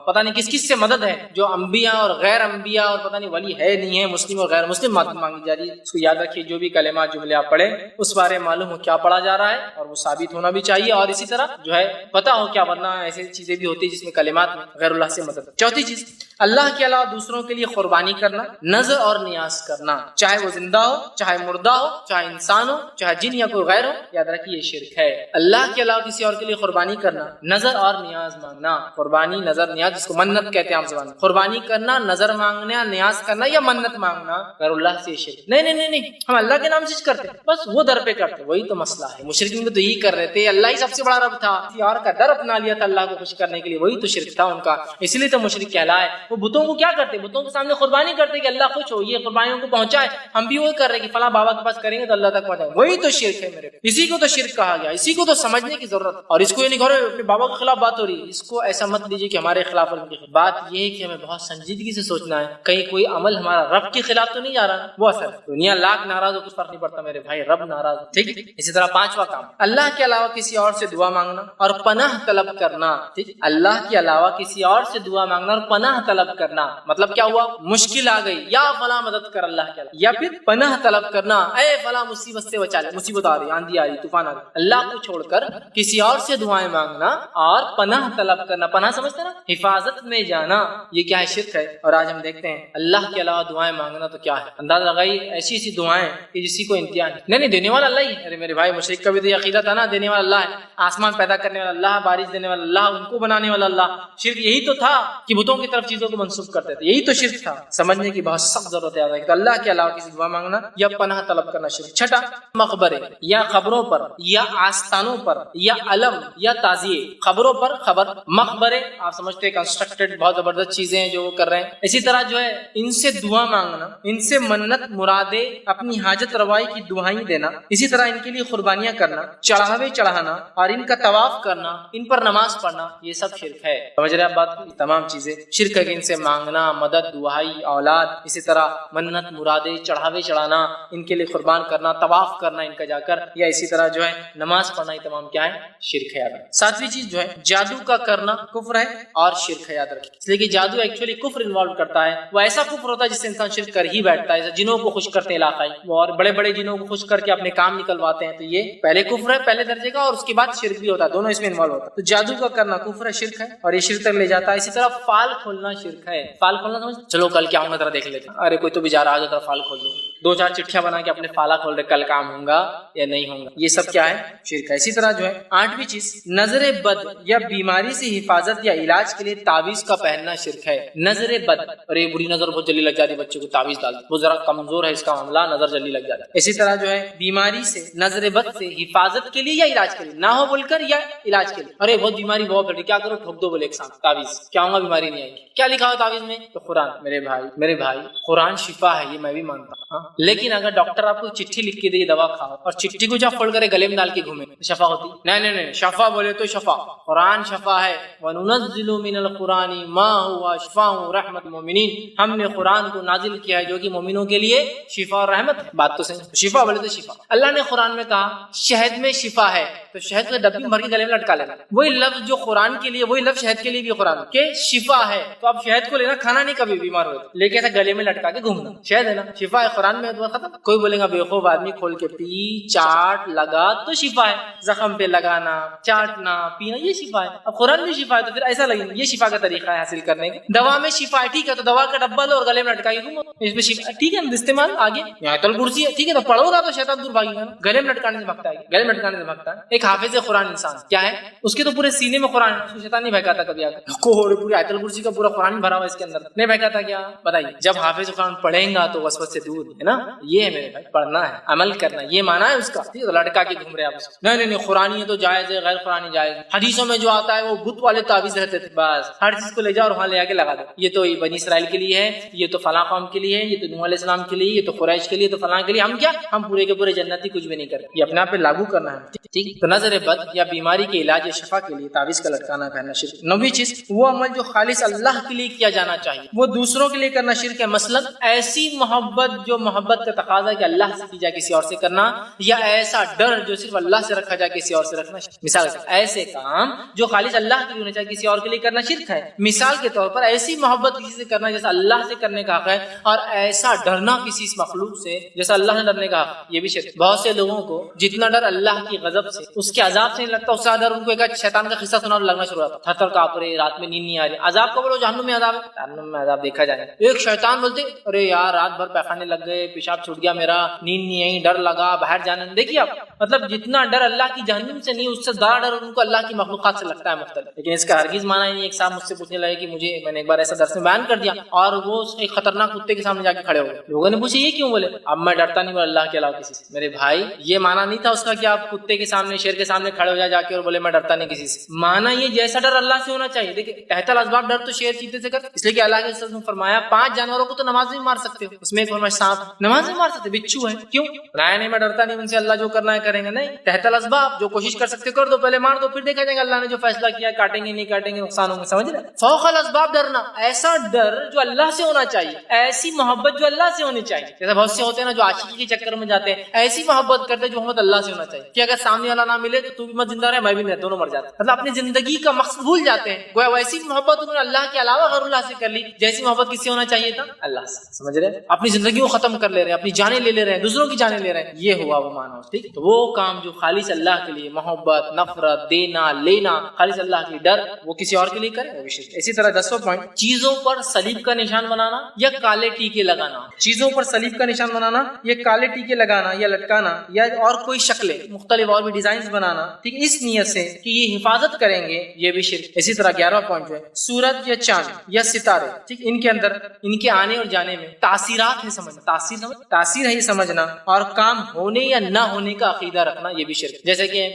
پتہ نہیں کس کس سے مدد ہے، جو انبیاء اور غیر انبیاء اور پتہ نہیں ولی ہے نہیں ہے، مسلم اور غیر مسلم مدد مانگی جا رہی ہے. اس کو یاد رکھیے، جو بھی کلمات جملے آپ پڑھیں اس بارے معلوم ہو کیا پڑھا جا رہا ہے، اور وہ ثابت ہونا بھی چاہیے، اور اسی طرح جو ہے پتہ ہو کیا، ورنہ ایسی چیزیں بھی ہوتی ہیں جس میں کلمات میں غیر اللہ سے مدد. چوتھی چیز اللہ کے علاوہ دوسروں کے لیے قربانی کرنا، نظر اور نیاز کرنا، چاہے وہ زندہ ہو، چاہے مردہ ہو، چاہے انسان ہو، چاہے جن یا کوئی غیر ہو، یاد رکھیے یہ شرک ہے۔ اللہ کے علاوہ کسی اور کے لیے قربانی کرنا، نظر اور نیاز مانگنا، قربانی نظر نیاز جس کو منت کہتے ہیں عام زبان میں، قربانی کرنا، نظر مانگنا، نیاز کرنا یا منت مانگنا غیر اللہ سے یہ شرک۔ نہیں ہم اللہ کے نام سے کرتے بس وہ در پہ کرتے، وہی تو مسئلہ ہے۔ مشرکین تو یہی کر رہے تھے، اللہ ہی سب سے بڑا رب تھا، کسی اور کا در اپنا لیا تھا اللہ کو خوش کرنے کے لیے، وہی تو شرک تھا ان کا، اس لیے تو مشرک کہلائے۔ وہ بتوں کو کیا کرتے، بتوں کے سامنے قربانی کرتے کہ اللہ خوش ہو، یہ قربانیوں کو پہنچائے، ہم بھی وہی کر رہے کہ فلاں بابا کے پاس کریں گے تو اللہ تک پہنچائے، وہی تو شرک ہے میرے۔ اسی کو تو شرک کہا گیا، اسی کو تو سمجھنے کی ضرورت، اور اس کو یہ نہیں کہو اپنے بابا کے خلاف بات ہو رہی ہے، اس کو ایسا مت لیجیے کہ ہمارے خلاف اور ان کے خلاف۔ بات یہ ہے کہ ہمیں بہت سنجیدگی سے سوچنا ہے کہیں کوئی عمل ہمارا رب کے خلاف تو نہیں جا رہا، وہ اثر دنیا لاکھ ناراض ہو کچھ فرق نہیں پڑتا میرے بھائی، رب ناراض ہو، ٹھیک ہے۔ اسی طرح پانچواں کام، اللہ کے علاوہ کسی اور سے دعا مانگنا اور پناہ طلب کرنا، ٹھیک، اللہ کے علاوہ کسی اور سے دعا مانگنا اور پناہ طلب کرنا، مطلب کیا ہوا، مشکل آ گئی یا فلاں مدد کر اللہ کے علاوہ، یا پھر پناہ طلب کرنا، اے فلاں مصیبت سے بچا لے، مصیبت آ رہی، آندھی آ رہی، طوفان آ رہی، اللہ کو چھوڑ کر کسی اور سے دعائیں مانگنا اور پناہ طلب کرنا، پناہ سمجھتے نا، حفاظت میں جانا، یہ کیا ہے، شرک ہے۔ اور آج ہم دیکھتے ہیں اللہ کے علاوہ دعائیں مانگنا تو کیا ہے، اندازہ لگائی ایسی ایسی دعائیں کہ جسی کو امتحان نہیں دینے والا اللہ ہی ہے۔ ارے میرے بھائی مشرک کا بھی تو عقیدہ تھا نا، دینے والا اللہ ہے، آسمان پیدا کرنے والا اللہ، بارش دینے والا اللہ، ان کو بنانے والا اللہ۔ شرک یہی تو تھا کہ بتوں کی طرف چیزوں کو منسوخ کرتے تھے، یہی تو شرک تھا۔ سمجھنے کی بہت سخت ضرورت ہے کہ اللہ کے علاوہ کسی دعا مانگنا یا پناہ طلب کرنا شرک۔ چھٹا، مقبرے یا قبروں پر یا آستانوں پر یا علم یا تعزیے، قبروں پر خبر، مقبرے آپ سمجھتے ہیں کنسٹرکٹڈ بہت زبردست چیزیں ہیں جو وہ کر رہے ہیں، اسی طرح جو ہے ان سے دعا مانگنا، ان سے منت مرادے، اپنی حاجت روائی کی دعائیں دینا، اسی طرح ان کے لیے قربانیاں کرنا، چڑھاوے چڑھانا اور ان کا طواف کرنا، ان پر نماز پڑھنا، یہ سب شرک ہے۔ سمجھ رہے آپ بات کو، تمام چیزیں شرک ہے کہ ان سے مانگنا، مدد، دعائی، اولاد، اسی طرح منت مرادے، چڑھاوے چڑھانا، ان کے لیے قربان کرنا، طواف کرنا ان کا جا کر، یا اسی طرح جو ہے نماز پڑھنا، یہ تمام کیا ہے، شرک ہے۔ ساتویں چیز جو ہے جادو کا کرنا کفر ہے اور شرک ہے، یاد رکھیں، اس لیے کہ جادو ایکچولی کفر انوالو کرتا ہے، وہ ایسا کفر ہوتا ہے جس سے انسان شرک کر ہی بیٹھتا ہے، جنوں کو خوش کرتے ہیں علاقائی، اور بڑے بڑے جنوں کو خوش کر کے اپنے کام نکلواتے ہیں، تو یہ پہلے کفر ہے پہلے درجے کا، اور اس کے بعد شرک بھی ہوتا ہے، دونوں اس میں انوالو ہوتا ہے۔ تو جادو کا کرنا کفر ہے، شرک ہے، اور یہ شرک تک لے جاتا ہے۔ اسی طرح فال کھولنا شرک ہے، فال کھولنا سمجھ، چلو کل کیا ہوگا ذرا دیکھ لیتے ہیں، ارے کوئی تو بیچارہ آ جاتا فال کھول دو، دو چار چٹھیاں بنا کے اپنے فالا کھول رہے، کل کام ہوگا یا نہیں ہوگا، یہ سب کیا ہے، شرک ہے۔ اسی طرح جو ہے آٹھویں چیز، نظر بد یا بیماری سے حفاظت یا علاج کے لیے تعویذ کا پہننا شرک ہے۔ نظر بد، اور یہ بری نظر بہت جلدی لگ جاتی ہے، بچوں کو تعویذ ڈال وہ ذرا کمزور ہے اس کا معاملہ، نظر جلدی لگ جاتا ہے۔ اسی طرح جو ہے بیماری سے، نظر بد سے حفاظت کے لیے یا علاج کے لیے، نہ ہو بول کر یا علاج کے لیے، ارے بہت بیماری بہت بڑی، کیا کرو، ٹھوک دو بولے ایک ساتھ تعویذ، کیا ہوگا، بیماری نہیں آئے گی۔ کیا لکھا ہو تعویذ میں، تو قرآن۔ میرے بھائی قرآن شفا ہے، یہ میں بھی مانتا ہوں، لیکن اگر ڈاکٹر آپ کو چٹھی لکھ کے دے دوا کھاؤ اور چٹھی کو جب پڑھ کر گلے میں ڈال کے گھومے تو شفا ہوتی؟ نہیں، شفا بولے تو شفا، قرآن شفا ہے، وَنُنَزِّلُ مِنَ الْقُرْآنِ مَا هُوَ شِفَاءٌ وَرَحْمَةٌ لِلْمُؤْمِنِينَ، ہم نے قرآن کو نازل کیا ہے جو کہ مومنوں کے لیے شفا اور رحمت ہے۔ بات تو صحیح، شفا بولے تو شفا۔ اللہ نے قرآن میں کہا شہد میں شفا ہے، تو شہد کا ڈبی بھر کے گلے میں لٹکا لینا، وہی لفظ جو قرآن کے لیے، وہی لفظ شہد کے لیے بھی قرآن کہ شفا ہے، تو اب شہد کو لینا، کھانا نہیں کبھی بیمار ہوئے لے کے ایسا گلے میں لٹکا کے گھومنا، شہد ہے نا، شفا ہے، قرآن میں تو ختم۔ کوئی بولے گا بیوقوف آدمی، کھول کے پی، چاٹ، لگا تو شفا ہے، زخم پہ لگانا، چاٹنا، پینا، یہ شفا ہے۔ اب قرآن میں شفا ہے تو پھر ایسا لگے یہ شفا کا طریقہ ہے حاصل کرنے کا۔ دوا میں شفا ہے، ٹھیک ہے، تو دوا کا ڈبہ لو اور گلے میں لٹکا کے گھومو، اس میں شفا، ٹھیک ہے، استعمال آگے آیت الکرسی ہے، ٹھیک ہے، تو پڑھو گا تو شیطان دور بھاگے گا نا، گلے میں لٹکانے سے بھگتا ہے، گلے میں لٹکانے سے بھگتا ہے۔ ایک حافظ قرآن انسان کیا ہے، اس کے تو پورے سینے میں قرآن ہے، اس کو شیطان نہیں بہکاتا کبھی آ کر، پوری آیت الکرسی کا پورا قرآن بھرا ہوا اس کے اندر، نہیں بہکاتا کیا، بتائیے؟ جب حافظ قرآن پڑھیں گا تو وسوسے سے دور ہے نا، یہ ہے میرے بھائی، پڑھنا ہے، عمل کرنا، یہ مانا ہے اس کا، ٹھیک ہے، لٹکا کے گھوم رہے آپ اس کو، نہیں، قرآن یہ تو جائز ہے، غیر قرآن جائز ہے۔ حدیثوں میں جو آتا ہے وہ بت والے تعویذ رہتے تھے، بس ہر چیز کو لے جاؤ اور وہاں لے آ کے لگا دو، یہ تو بنی اسرائیل کے لیے ہے، یہ تو فلاں قوم کے لیے ہے، یہ تو نوح علیہ السلام کے لیے، یہ تو قریش کے لیے، تو فلاں کے لیے، ہم کیا، ہم پورے کے پورے جنتی کچھ بھی نہیں کرتے، یہ اپنے آپ پہ لاگو کرنا ہے، ٹھیک۔ تو نظر بد یا بیماری کے علاج یا شفا کے لیے تعویذ کا لٹکانا پہننا شرک۔ نویں چیز، وہ عمل جو خالص اللہ کے لیے کیا جانا چاہیے وہ دوسروں کے لیے کرنا شرک ہے، مثلا ایسی محبت جو محبت کا تقاضا ہے کہ اللہ سے کی جائے کسی اور سے کرنا, یا ایسا ڈر جو صرف اللہ سے رکھا جائے کسی اور سے رکھنا. مثال ایسے کام جو خالص اللہ کے لیے ہونے چاہیے کسی اور کے لیے کرنا شرک ہے. مثال کے طور پر ایسی محبت کسی سے کرنا جیسا اللہ سے کرنے کا حق ہے, اور ایسا ڈرنا کسی مخلوق سے جیسا اللہ سے ڈرنے کا حق, یہ بھی شرک. بہت سے لوگوں کو جتنا ڈر اللہ کی غضب سے, اس کے عذاب سے نہیں لگتا, اس سے ڈر ان کو ایک شیطان کا قصہ سنا اور لگنا شروع ہوتا, تھر تھر کانپ رہے, رات میں نیند نہیں آ رہی. عذاب کو بولو جہنم میں عذاب ہے, جہنم میں عذاب دیکھا جائے. ایک شیطان بولتے ارے یار رات بھر پیخانے لگ گئے, پیشاب چھوٹ گیا میرا, نیند نہیں آئی, ڈر لگا, باہر جانا. دیکھیے آپ, مطلب جتنا ڈر اللہ کی جہنم سے نہیں, اس سے زیادہ ڈر ان کو اللہ کی مخلوقات سے لگتا ہے مختلف. لیکن اس کا ہرگز معنی نہیں. ایک صاحب مجھ سے پوچھنے لگے کہ مجھے, میں نے ایک بار ایسا درس میں بیان کر دیا اور وہ ایک خطرناک کتے کے سامنے جا کے کھڑے ہو گئے. لوگوں نے پوچھا یہ کیوں؟ بولے اب میں ڈرتا نہیں اللہ کے علاوہ کسی سے. میرے بھائی یہ معنی نہیں تھا اس کا کہ آپ کتے کے سامنے, شیر کے سامنے کھڑے ہو جا کے اور بولے میں ڈرتا نہیں کسی سے. معنی یہ جیسا ڈر اللہ سے ہونا چاہیے. دیکھیں تحت الاسباب ڈر تو شیر چیتے سے کر, اس لیے کہ اللہ کے رسول نے فرمایا 5 جانوروں کو تو نماز میں مار سکتے ہو. اس میں ایک فرمایا سانپ نماز میں مار سکتے, بچھو ہے. کیوں؟ رائے نہیں میں ڈرتا نہیں ان سے, اللہ جو کرنا ہے کریں گے. نہیں, تحت الاسباب جو کوشش کر سکتے کر دو, پہلے مار دو, پھر دیکھا جائے گا اللہ نے جو فیصلہ کیا, کاٹیں گے نہیں کاٹیں گے, نقصان ہوں گے. سمجھ رہے؟ فوق الاسباب ڈرنا, ایسا ڈر جو اللہ سے ہونا چاہیے, ایسی محبت جو اللہ سے ہونی چاہیے. جیسے بہت سے ہوتے ہیں نا جو عاشقی کے چکر میں جاتے ہیں, ایسی محبت کرتے جو محبت اللہ سے ہونا چاہیے کہ اگر سامنے والا نہ ملے تو بھی مت زندہ رہے, میں بھی نہیں, دونوں مر جاتے. مطلب اپنی زندگی کا مقصد بھول جاتے ہیں. گویا ویسی محبت انہوں نے اللہ کے علاوہ غیر اللہ سے کر لی جیسی محبت کس سے ہونا چاہیے تھا, اللہ سے. سمجھ رہے؟ اپنی زندگی کو ختم کر لے رہے ہیں, اپنی جانیں لے رہے ہیں, دوسروں کی جانیں لے رہے ہیں. یہ ہوا وہ معنی. ٹھیک, تو وہ کام جو خالص اللہ کے لیے محبت, نفرت, دینا لینا, خالص اللہ کے لیے ڈر, وہ کسی اور کے لیے کرے, وہ بھی شرک. اسی طرح 10واں پوائنٹ, چیزوں پر صلیب کا نشان بنانا یا کالے ٹیکے لگانا. چیزوں پر صلیب کا نشان بنانا یا کالے ٹیکے لگانا یا لٹکانا یا اور کوئی شکلیں مختلف اور بھی ڈیزائنز بنانا, ٹھیک, اس نیت سے کہ یہ حفاظت کریں گے, یہ بھی شرک. اسی طرح 11واں پوائنٹ جو ہے, سورج یا چاند یا ستارے, ٹھیک, ان کے اندر ان کے آنے اور جانے میں تاثیرات ہے سمجھنا, تاثیر ہے یہ سمجھنا, اور کام ہونے یا نہ ہونے کا عقیدہ رکھنا, یہ بھی شرک. جیسے کہ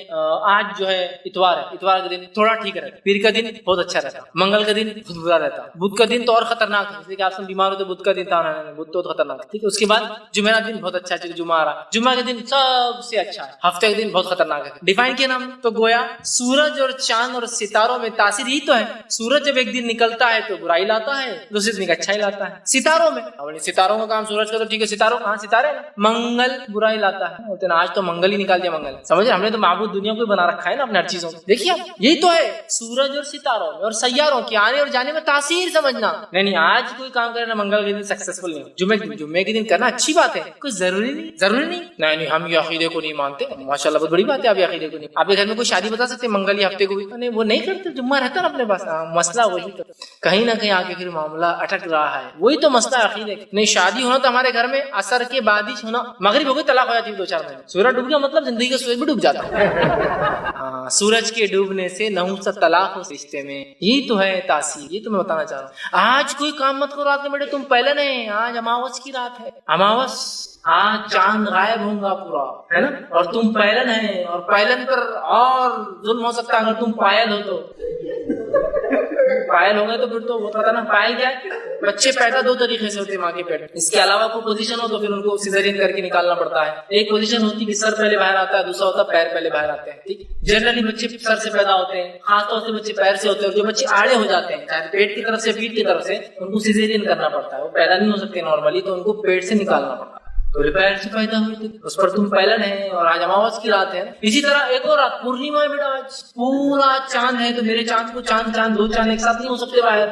آج جو ہے اتوار ہے, اتوار کا دن تھوڑا ٹھیک رہتا, پیر کا دن بہت اچھا رہتا, منگل کا دن بہت برا رہتا, بدھ کا دن تو اور خطرناک ہے, جیسے کہ آپ سب بیمار ہوتے بدھ کا دن تھا, بدھ تو خطرناک. ٹھیک, اس کے بعد جمعرات دن بہت اچھا ہے, جمعہ آ رہا, جمعہ کے دن سب سے اچھا ہے, ہفتے کے دن بہت خطرناک ہے. ڈیفائن کیا نام, تو گویا سورج اور چاند اور ستاروں میں تاثیر ہی تو ہے. سورج جب ایک دن نکلتا ہے تو برائی لاتا ہے, دوسرے دن اچھائی لاتا ہے. ستاروں میں, ستاروں کا کام سورج کا تو ٹھیک ہے, ستاروں کہاں ستارے, منگل برائی لاتا ہے. بولتے ہیں آج تو منگل ہی نکال دیا, منگل. سمجھے, ہم نے تو معبود دنیا کو بنا رکھا ہے نا اپنے ہر چیزوں. دیکھیے یہی تو ہے, سورج اور ستاروں میں اور سیاروں کے آنے اور جانے میں تاثیر سمجھنا. نہیں آج کوئی کام کرنا منگل کے دن سکسیسفل نہیں, جمعے کے دن کرنا اچھی بات ہے, کوئی ضروری نہیں. ہم یہ عقیدے کو نہیں مانتے, ماشاءاللہ بہت بڑی بات ہے, آپ یہ عقیدے کو نہیں. آپ کے گھر میں کوئی شادی بتا سکتے منگل یا ہفتے کو بھی, وہ نہیں کرتے, جمعہ رہتا نا اپنے پاس. مسئلہ وہی تو کہیں نہ کہیں آگے پھر معاملہ اٹک رہا ہے, وہی تو مسئلہ عقیدے. نہیں, شادی ہونا تو ہمارے گھر میں عصر کے بعد ہی ہونا, مغرب ہو گئی طلاق ہو جاتی ہے 2-4 مہینے, سورج ڈوب گیا مطلب زندگی کا سورج بھی ڈوب جاتا ہے. ہاں, سورج کے ڈوبنے سے نحوست طلاق ہو رشتے میں, یہی تو ہے تاثیر. یہ تو میں بتانا چاہ رہا ہوں. آج کوئی کام مت کرو رات میں بیٹے, تم پہلے نہیں, آج اماوس کی رات ہے, اماوس, آج چاند غائب ہوں گا پورا, ہے نا, اور تم پہلن ہے, اور پہلن پر اور ظلم ہو سکتا ہے اگر تم پائل ہو تو. پائل ہو گئے تو پھر تو وہ پتا نا, پائل کیا ہے, بچے پیدا 2 طریقے سے ہوتے ہیں ماں کے پیٹ میں. اس کے علاوہ کوئی پوزیشن ہو تو پھر ان کو سیزرین کر کے نکالنا پڑتا ہے. ایک پوزیشن ہوتی ہے کہ سر پہلے باہر آتا ہے, دوسرا ہوتا ہے پیر پہلے باہر آتے ہیں. ٹھیک, جنرلی بچے سر سے پیدا ہوتے ہیں, خاص طور سے بچے پیر سے ہوتے ہیں. جو بچے آڑے ہو جاتے ہیں چاہے پیٹ کی طرف سے پیٹ کی طرف سے, ان کو سیزرین کرنا پڑتا ہے, وہ پیدا نہیں ہو سکتے نارملی, تو ان کو پیٹ سے نکالنا پڑتا ہے. تو پیر سے پیدا ہوئی تھی, اس پر تم پہلن ہے, اور آج اماوس کی رات ہے. اسی طرح ایک اور رات پورنیما ہے بیٹا, آج پورا چاند ہے, تو میرے چاند کو چاند 2 چاند ایک ساتھ نہیں ہو سکتے باہر,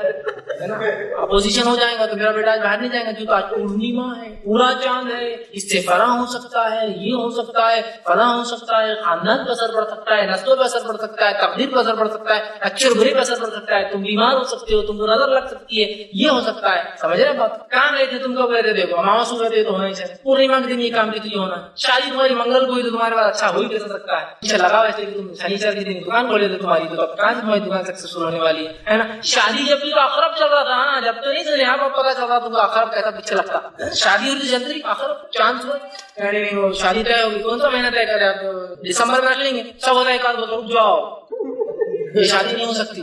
ہے نا, اپوزیشن ہو جائے گا تو میرا بیٹا آج باہر نہیں جائے گا, کیونکہ آج پورنیما ہے, پورا چاند ہے. اس سے فلاں ہو سکتا ہے, یہ ہو سکتا ہے, فلاں ہو سکتا ہے, خاندان پر اثر پڑ سکتا ہے, نسلوں پہ اثر پڑ سکتا ہے, تقدیر پر اثر پڑ سکتا ہے, اچھے اور برے پہ اثر پڑ سکتا ہے, تم بیمار ہو سکتے ہو, تم کو نظر لگ سکتی ہے, یہ ہو سکتا ہے. سمجھ رہے بات, کہاں گئے تھے تم کو, گئے تھے دیکھو اماوس ہو گئے تھے تو ہونا ہی چاہیے, پورنیما کے دن یہ کام کی تو یہ ہونا. شادی تمہاری منگل کو ہوئی تو تمہارے پاس اچھا ہو ہی کیسے سکتا ہے, اچھا لگا ویسے کہ تم شنیچر کے دن دکان کھولے تھے تمہاری, تو کہاں سے تمہاری دکان سکسیسفل ہونے والی ہے نا. شادی جب بھی تو آخرب چل رہا تھا, جب تو نہیں چل یہاں پر پتا چل رہا تم کو آخرب کیسا پیچھے لگتا. شادی ہوئی تو جلدی آخرب چاند ہو, شادی طے ہوگی, کون سا مہینہ طے کرے آپ, دسمبر میں رکھ لیں گے, سب ہوتا ہے, ایک آدھ رک جاؤ, یہ شادی نہیں ہو سکتی.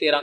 13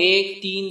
1 3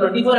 24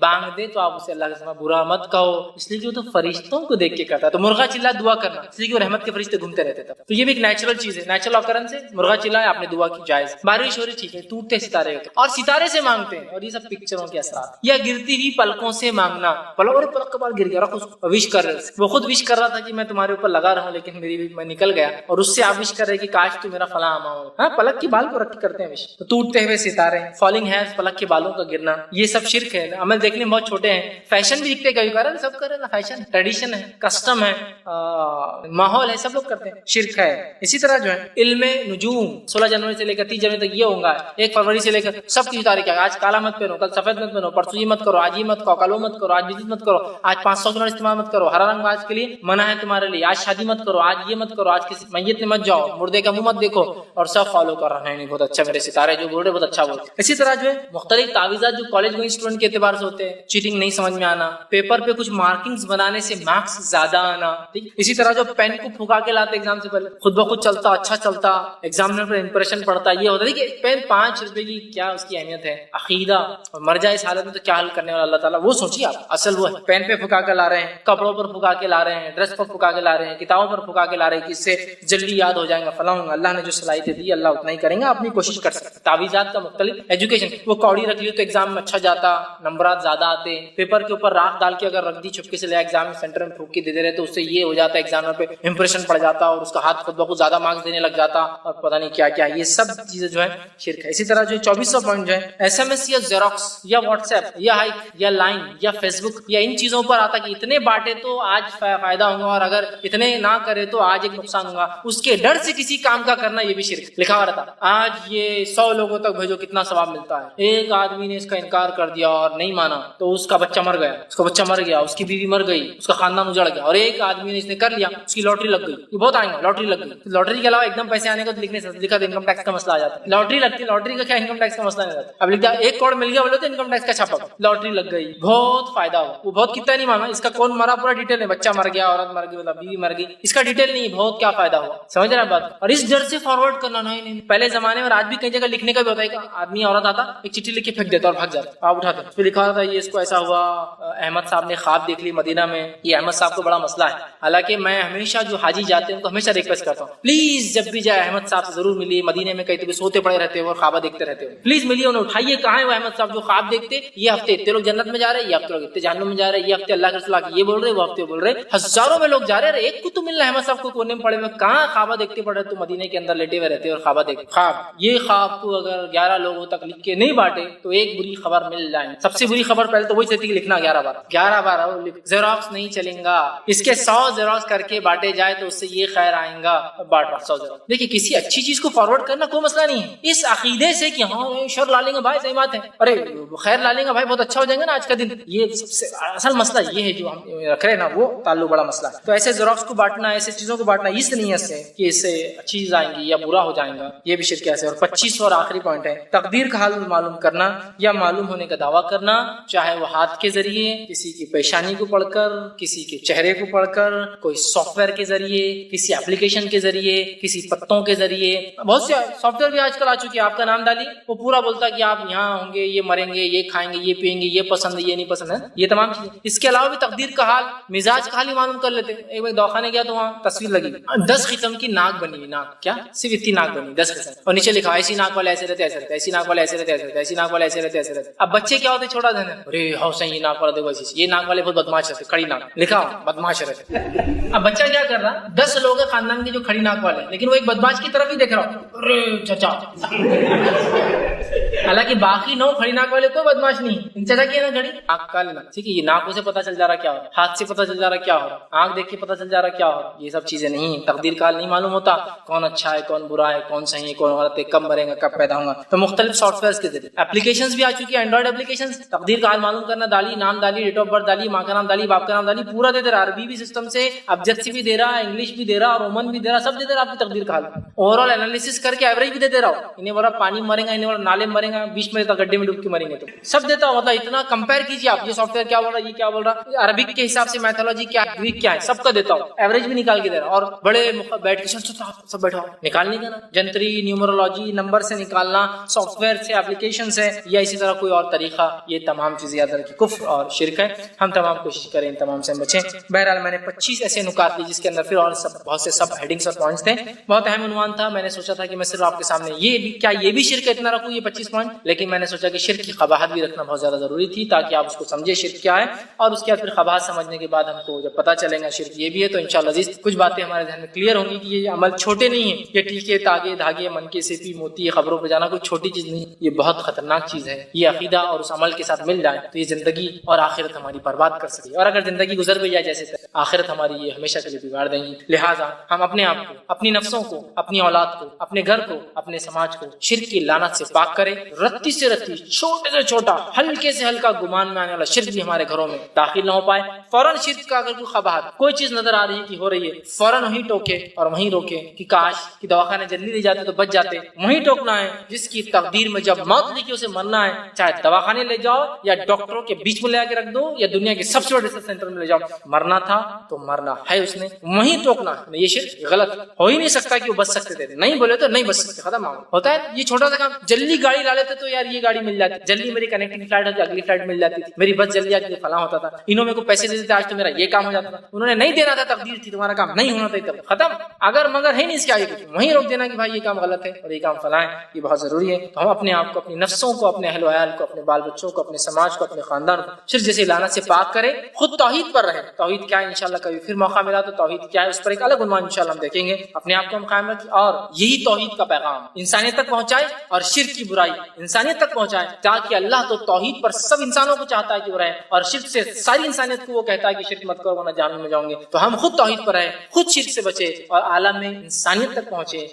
بانگ دے, تو آپ اسے اللہ کے سامنے برا مت کہو, اس لیے کہ وہ تو فرشتوں کو دیکھ کے کرتا ہے. تو مرغا چلا دعا کرنا, اس لیے کہ وہ رحمت کے فرشتے گھومتے رہتے تھے. تو یہ بھی ایک نیچرل چیز ہے, نیچرل آکرنس ہے. مرغا چلا ہے, آپ نے دعا کی, جائز. بارش ہو رہی, ٹھیک ہے. ٹوٹتے ستارے ہوتے اور ستارے سے مانگتے ہیں, اور یہ سب پکچروں کے اثرات. یا گرتی ہوئی پلکوں سے مانگنا, پلک کے بعد گر گیا, وش کر رہے, وہ خود وش کر رہا تھا کہ میں تمہارے اوپر لگا رہا ہوں, لیکن میری میں نکل گیا, اور اس سے آپ وش کر رہے کہ کاش تو میرا فلاں آما ہو. ہاں, پلک کے بال کو رکھ کے کرتے ہیں وش. تو ٹوٹتے ہوئے ستارے, فالنگ ہیئرز, پلک کے بالوں کا گرنا, یہ سب شرک ہے. عمل دیکھنے میں بہت چھوٹے ہیں, فیشن بھی دکھتے کبھی کبھار, سب کر رہے نا, فیشن ٹریڈیشن ہے, کسٹم ہے, ماحول ہے, سب لوگ کرتے ہیں, شرک ہے. اسی طرح جو ہے علم نجوم, 16 جنوری سے لے کر 30 جنوری تک یہ ہوگا, 1 فروری سے لے کر سب کی تاریخ ہے. آج کالا مت پہنو, کل سفید مت پہنو, پرسوں یہ مت کرو, آج یہ مت کرو, کل وہ مت کرو, آج بزنس مت کرو, آج 500 ڈالر استعمال مت کرو, ہرا رنگ آج کے لیے منع ہے تمہارے لیے, آج شادی مت کرو, آج یہ مت کرو, آج کسی میت میں مت جاؤ, مردے کا منہ مت دیکھو, اور سب فالو کر رہے ہیں. نہیں, بہت اچھا, میرے ستارے جو بول رہے بہت اچھا بولتے. اسی طرح جو ہے مختلف تعویذات جو کالج گوئنگ اسٹوڈنٹ کے اعتبار سے ہوتے ہیں, چیٹنگ نہیں سمجھ میں آنا, پیپر پہ کچھ مارکنگز بنانے سے مارکس زیادہ آنا. ٹھیک. اسی طرح جو پین کو پھکا کے لاتے ایگزام سے پہلے, خود بخود چلتا, اچھا چلتا, ایگزامنر پر امپریشن پڑتا, یہ ہوتا ہے کہ پین 5 روپے کی کیا اس کی اہمیت ہے. عقیدہ, اور مر جائے اس حالت میں تو کیا حل کرنے والا اللہ تعالیٰ, وہ سوچیے آپ. اصل وہ ہے پین پہ پھکا کے لا رہے ہیں, کپڑوں پر پھکا کے لا رہے ہیں, ڈریس پر پھکا کے لا رہے ہیں, کتابوں پر پھکا کے لا رہے ہیں, کہ اس سے جلدی یاد ہو جائیں گا فلاں. اللہ نے جو صلاحیتیں دی اللہ اتنا ہی کریں گا, اپنی کوشش کر سکتے. تعویذات کا مختلف ایجوکیشن, وہ کوڑی رکھ لی تو ایگزام میں اچھا جاتا, نمبرات زیادہ آتے. پیپر کے اوپر راکھ ڈال کے اگر رکھ دی چھپکے سے لے ایگزام سینٹر میں پھونک کے دے رہے تو اس سے یہ ہو جاتا, ایگزامر پہ امپریشن پڑ جاتا, اور اس کا ہاتھ خود بخود زیادہ مارکس دینے لگ جاتا, اور پتہ نہیں کیا کیا. یہ سب چیزیں جو ہے شرک ہے. اسی طرح جو 2400 پوائنٹ جو ہے SMS یا زیروکس یا واٹس ایپ یا ہائک یا لائن یا فیس بک یا ان چیزوں پر آتا کہ اتنے بانٹے تو آج فائدہ ہوگا, اور اگر اتنے نہ کرے تو آج ایک نقصان ہوگا. اس کے ڈر سے کسی کام کا کرنا, یہ بھی شرک. لکھا ہوا رہتا آج یہ 100 لوگوں تک بھیجو کتنا ثواب ملتا ہے. ایک آدمی نے اس کا انکار کر دیا اور نہیں مانا تو اس کا بچہ مر گیا, اس کا بچہ مر گیا, اس کی بیوی مر گئی, اس کا خاندان اجڑ گیا. اور ایک آدمی نے اس نے کر لیا, اس کی لاٹری لگ گئی. یہ بہت آئیں گے, لاٹری لگ گئی. لاٹری کے علاوہ ایک دم پیسے آنے کا لکھنے سے لکھا تو انکم ٹیکس کا مسئلہ آ جاتا ہے. لاٹری لگتی ہے, لاٹری کا کیا انکم ٹیکس کا مسئلہ نہیں رہتا. اب لکھتا 1 کروڑ مل گیا بولے تو انکم ٹیکس کا چھاپا, لاٹری لگ گئی, بہت فائدہ ہوا. وہ بہت کتنا نہیں مانا, اس کا کون مرا پورا ڈیٹیل ہے, بچہ مر گیا, عورت مر گئی, مطلب بیوی مر گئی, اس کا ڈیٹیل نہیں, بہت کیا فائدہ ہوا. سمجھ رہے ہیں بات. اور اس ڈر سے فارورڈ کرنا نہیں. پہلے زمانے میں, اور آج بھی کئی جگہ لکھنے کا بھی ہوتا ہے کہ آدمی عورت آتا, ایک چٹھی لکھ کے پھینک دیتا اور بھاگ جاتا, آپ اٹھاتے, اس پہ لکھا تھا یہ اس کو ایسا ہوا, احمد صاحب نے خواب دیکھ لی مدینہ میں. یہ احمد صاحب کو بڑا مسئلہ ہے. حالانکہ میں ہمیشہ جو حاجی جاتے ہیں ان کو ہمیشہ ریکویسٹ کرتا ہوں, پلیز جب بھی جائے احمد صاحب سے ضرور ملیے. مدینے میں کہیں تو سوتے پڑے رہتے ہو اور خوابہ دیکھتے رہتے ہو, پلیز ملیے, انہیں اٹھائیے. کہاں ہے وہ احمد صاحب جو خواب دیکھتے, یہ ہفتے اتنے لوگ جنت میں جا رہے, یہ ہفتے لوگ اتنے جہنم میں جا رہے, یہ ہفتے اللہ کے رسول یہ بول رہے, وہ ہفتے بول رہے, ہزاروں میں لوگ جا رہے. ایک کو تو مل رہا ہے احمد صاحب کو کونے میں پڑے ہوئے, کہاں خوابہ دیکھتے پڑے, تو مدینے کے اندر لیٹے ہوئے رہتے اور خوابہ دیکھتے. خواب, یہ خواب کو اگر 11 لوگوں تک لکھ کے نہیں بانٹے تو ایک بری خبر مل جائے. سب سے بری خبر پہلے تو وہی تھی کہ لکھنا 11 بار زیروکس نہیں چلیں گا, اس کے 100 زیروکس کر کے بانٹے جائے تو اس سے یہ خیر آئیں گا. بانٹ 100 زیروکس. دیکھیے کسی اچھی چیز کو فارورڈ کرنا کوئی مسئلہ نہیں ہے, اس عقیدے سے کہ ہاں شر لا لیں گے بھائی, صحیح بات ہے, ارے خیر لا لیں گے بھائی, بہت اچھا ہو جائیں گے نا آج کا دن. یہ سب سے اصل مسئلہ یہ ہے جو ہم رکھ رہے ہیں نا, وہ تعلق بڑا مسئلہ ہے. تو ایسے زیروکس کو بانٹنا, ایسے چیزوں کو بانٹنا اس نیت سے کہ اس سے اچھی چیز آئیں گی یا برا ہو جائیں گا, یہ بھی شرک ہے. اور 25 اور آخری پوائنٹ ہے تقدیر کا حال معلوم کرنا یا معلوم ہونے کا دعویٰ کرنا, چاہے وہ ہاتھ کے ذریعے, کسی کی پیشانی کو پڑھ کر, کسی کے چہرے کو پڑھ کر, کوئی سافٹ ویئر کے ذریعے, کسی اپلیکیشن کے ذریعے, کسی پتوں کے ذریعے. بہت سے سافٹ ویئر بھی آج کل آ چکے ہیں, آپ کا نام ڈالیے, وہ پورا بولتا ہے کہ آپ یہاں ہوں گے, یہ مریں گے, یہ کھائیں گے, یہ پئیں گے, یہ پسند ہے, یہ نہیں پسند ہے, یہ تمام چیزیں. اس کے علاوہ بھی تقدیر کا حال, مزاج کا حال ہی معلوم کر لیتے. ایک بار دواخانے گیا تو وہاں تصویر لگی, 10 قسم کی ناک بنی ہوئی, ناک کیا صرف اتنی ناک بنی 10 قسم, اور نیچے لکھا ایسی ناک والے ایسے رہتے, ایسے رہتے, ایسی ناک والے ایسے رہتے, ایسے رہتے, ایسی ناک والے ایسے رہتے, ایسے رہتے. اب بچے کیا ہوتے, چھوٹا دھن ہے, ارے ہاؤ صحیح, یہ ناک والا دیکھو ایسی, یہ ناک والے بہت بدماش رہتے, کھڑی ناک لکھا بدماش رہتے. اب بچہ کیا کر رہا, 10 لوگ ہیں خاندان کے جو کھڑی ناک والے, لیکن وہ ایک بدماش کی طرف ہی دیکھ رہا, ارے چچا. حالانکہ باقی 9 کھڑی ناک والے کوئی بدماش نہیں, ان چچا کی نا گھڑی آنکھ کا لینا, ٹھیک ہے, یہ ناکوں سے پتہ چل جا رہا کیا ہو رہا, ہاتھ سے پتہ چل جا رہا کیا ہو رہا, آنکھ دیکھ کے پتہ چل جا رہا کیا ہو رہا. یہ سب چیزیں نہیں, تقدیر کا حال نہیں معلوم ہوتا, کون اچھا ہے, کون برا ہے, کون صحیح ہے, کون غلط ہے, کب مرے گا, کب پیدا ہوگا. تو مختلف سافٹ ویئرز کے ذریعے اپلیکیشنز بھی آ چکی ہیں, اینڈرائڈ اپلیکیشنز, تقدیر کا حال معلوم کرنا, ڈالی, نام ڈالی, ڈیٹ آف برتھ ڈالی, ماں کا نام ڈالی, باپ کا نام ڈالی, پورا دے دے رہا, عربی بھی سسٹم سے, ابجد سے بھی دے رہا, انگلش بھی دے رہا, رومن بھی دے رہا, سب دے دے رہا. آپ کی تقدیر کا حال اوور آل انالیسس کر کے ایوریج بھی دے دے رہا ہو, انہیں بولا پانی مرے گا, انہیں بولا نالے مرے گا, گا 20 منٹ تک گڈھے میں ڈوب کے مریں گے. تو سب دیتا ہوں, مطلب اتنا کمپیئر کیجیے آپ, یہ سافٹ ویئر کیا بول رہا ہے, یہ کیا بول رہا ہے, عربک کے حساب سے میتھولوجی کیا ہے, گریک کیا ہے, سب کا دیتا ہوں, ایوریج بھی نکال کے دے رہا. اور بڑے بیٹھ کے سب بیٹھا نکالنے کا نا, جنتری نیومرولوجی نمبر سے نکالنا, سافٹ ویئر سے, ایپلیکیشن سے, یا اسی طرح کوئی اور طریقہ, یہ تمام چیزیں یاد رکھیں کفر اور شرک ہے. ہم تمام کوشش کریں ان تمام سے بچیں. بہرحال میں نے 25 ایسے نکات لی جس کے اندر پھر اور بہت سے سب ہیڈنگس اور پوائنٹس تھے. بہت اہم عنوان تھا. میں نے سوچا تھا کہ میں صرف آپ کے سامنے یہ بھی شرک اتنا رکھوں, یہ 25 پوائنٹ, لیکن میں نے سوچا کہ شرک کی قباحت بھی رکھنا بہت زیادہ ضروری تھی تاکہ آپ اس کو سمجھے شرک کیا ہے, اور اس کے بعد پھر قباحت سمجھنے کے بعد ہم کو جب پتہ چلے گا شرک یہ بھی ہے تو انشاءاللہ عزیز کچھ باتیں ہمارے ذہن میں کلیئر ہوں گی کہ یہ عمل چھوٹے نہیں ہیں, یہ ٹیکے تاگے دھاگے منکے سیپی موتی یہ خبروں پہ جانا کوئی چھوٹی چیز نہیں, یہ بہت خطرناک چیز ہے. یہ عقیدہ اور اس عمل کے ساتھ مل جائے تو یہ زندگی اور آخرت ہماری برباد کر سکے, اور اگر زندگی گزر بھی جائے جیسے آخرت ہماری یہ ہمیشہ کے لیے بگاڑ دیں گی. لہٰذا ہم اپنے آپ کو, اپنی نفسوں کو, اپنی اولاد کو, اپنے گھر کو, اپنے سماج کو شرک کی لعنت سے پاک کریں. رتی سے رتی, چھوٹے سے چھوٹا, ہلکے سے ہلکا گمان میں آنے والا شرک بھی ہمارے گھروں میں داخل نہ ہو پائے. فوراً شرک کا اگر کوئی قباحت, کوئی چیز نظر آ رہی ہے کہ ہو رہی ہے, فوراً وہیں ٹوکے اور وہیں روکے کہ کاش کہ دواخانے جلدی لے جاتے تو بچ جاتے. وہیں ٹوکنا ہے جس کی تقدیر میں جب موت لکھی اسے مرنا ہے, چاہے دواخانے لے جاؤ یا ڈاکٹروں کے بیچ میں لے کے رکھ دو یا دنیا کے سب سے بڑے ریسرچ سینٹر میں لے جاؤ, مرنا تھا تو مرنا ہے اس نے, وہیں ٹوکنا. یہ شرک غلط ہو ہی نہیں سکتا کہ وہ بچ سکتے تھے, نہیں بولے تو نہیں بچ سکتے, ختم ہوتا ہے. یہ چھوٹا سا کام, جلدی گاڑی لا لیتے تو یار یہ گاڑی مل جاتی, جلدی میری کنیکٹنگ فلائٹ ہوتی, اگلی فلائٹ مل جاتی تھی, میری بس جلدی آتی تھی, فلاں ہوتا تھا, انہوں میں کو پیسے دے دیتے آج تو میرا یہ کام ہو جاتا تھا. انہوں نے نہیں دینا تھا, تقدیر تھی, تمہارا کام نہیں ہونا تھا, ختم. اگر مگر ہے نہیں اس کے آگے کچھ, وہیں روک دینا کہ بھائی یہ کام غلط ہے اور یہ کام فلاں ہے. یہ بہت ضروری ہے. تو ہم اپنے آپ کو, اپنی نفسوں کو, اپنے اہل و عیال کو, اپنے بال بچوں کو, اپنے سماج کو, اپنے خاندان کو صرف جیسے لعنت سے پاک کریں. خود توحید پر رہیں. توحید کیا ہے انشاءاللہ کبھی پھر موقع ملا تو توحید کیا ہے اس پر ایک الگ عنوان انشاءاللہ ہم دیکھیں گے. اپنے آپ کو ہم قائم رکھیں اور یہی توحید کا پیغام انسانیت تک پہنچائے اور شرک کی برائی انسانیت تک پہنچائے, تاکہ اللہ تو توحید پر سب انسانوں کو چاہتا ہے کہ وہ رہے, اور شرک سے ساری انسانیت کو وہ کہتا ہے کہ شرک مت کرو ورنہ جہنم میں جاؤں گے. تو ہم خود توحید پر رہیں, خود شرک سے بچے اور عالم میں انسانیت تک پہنچے.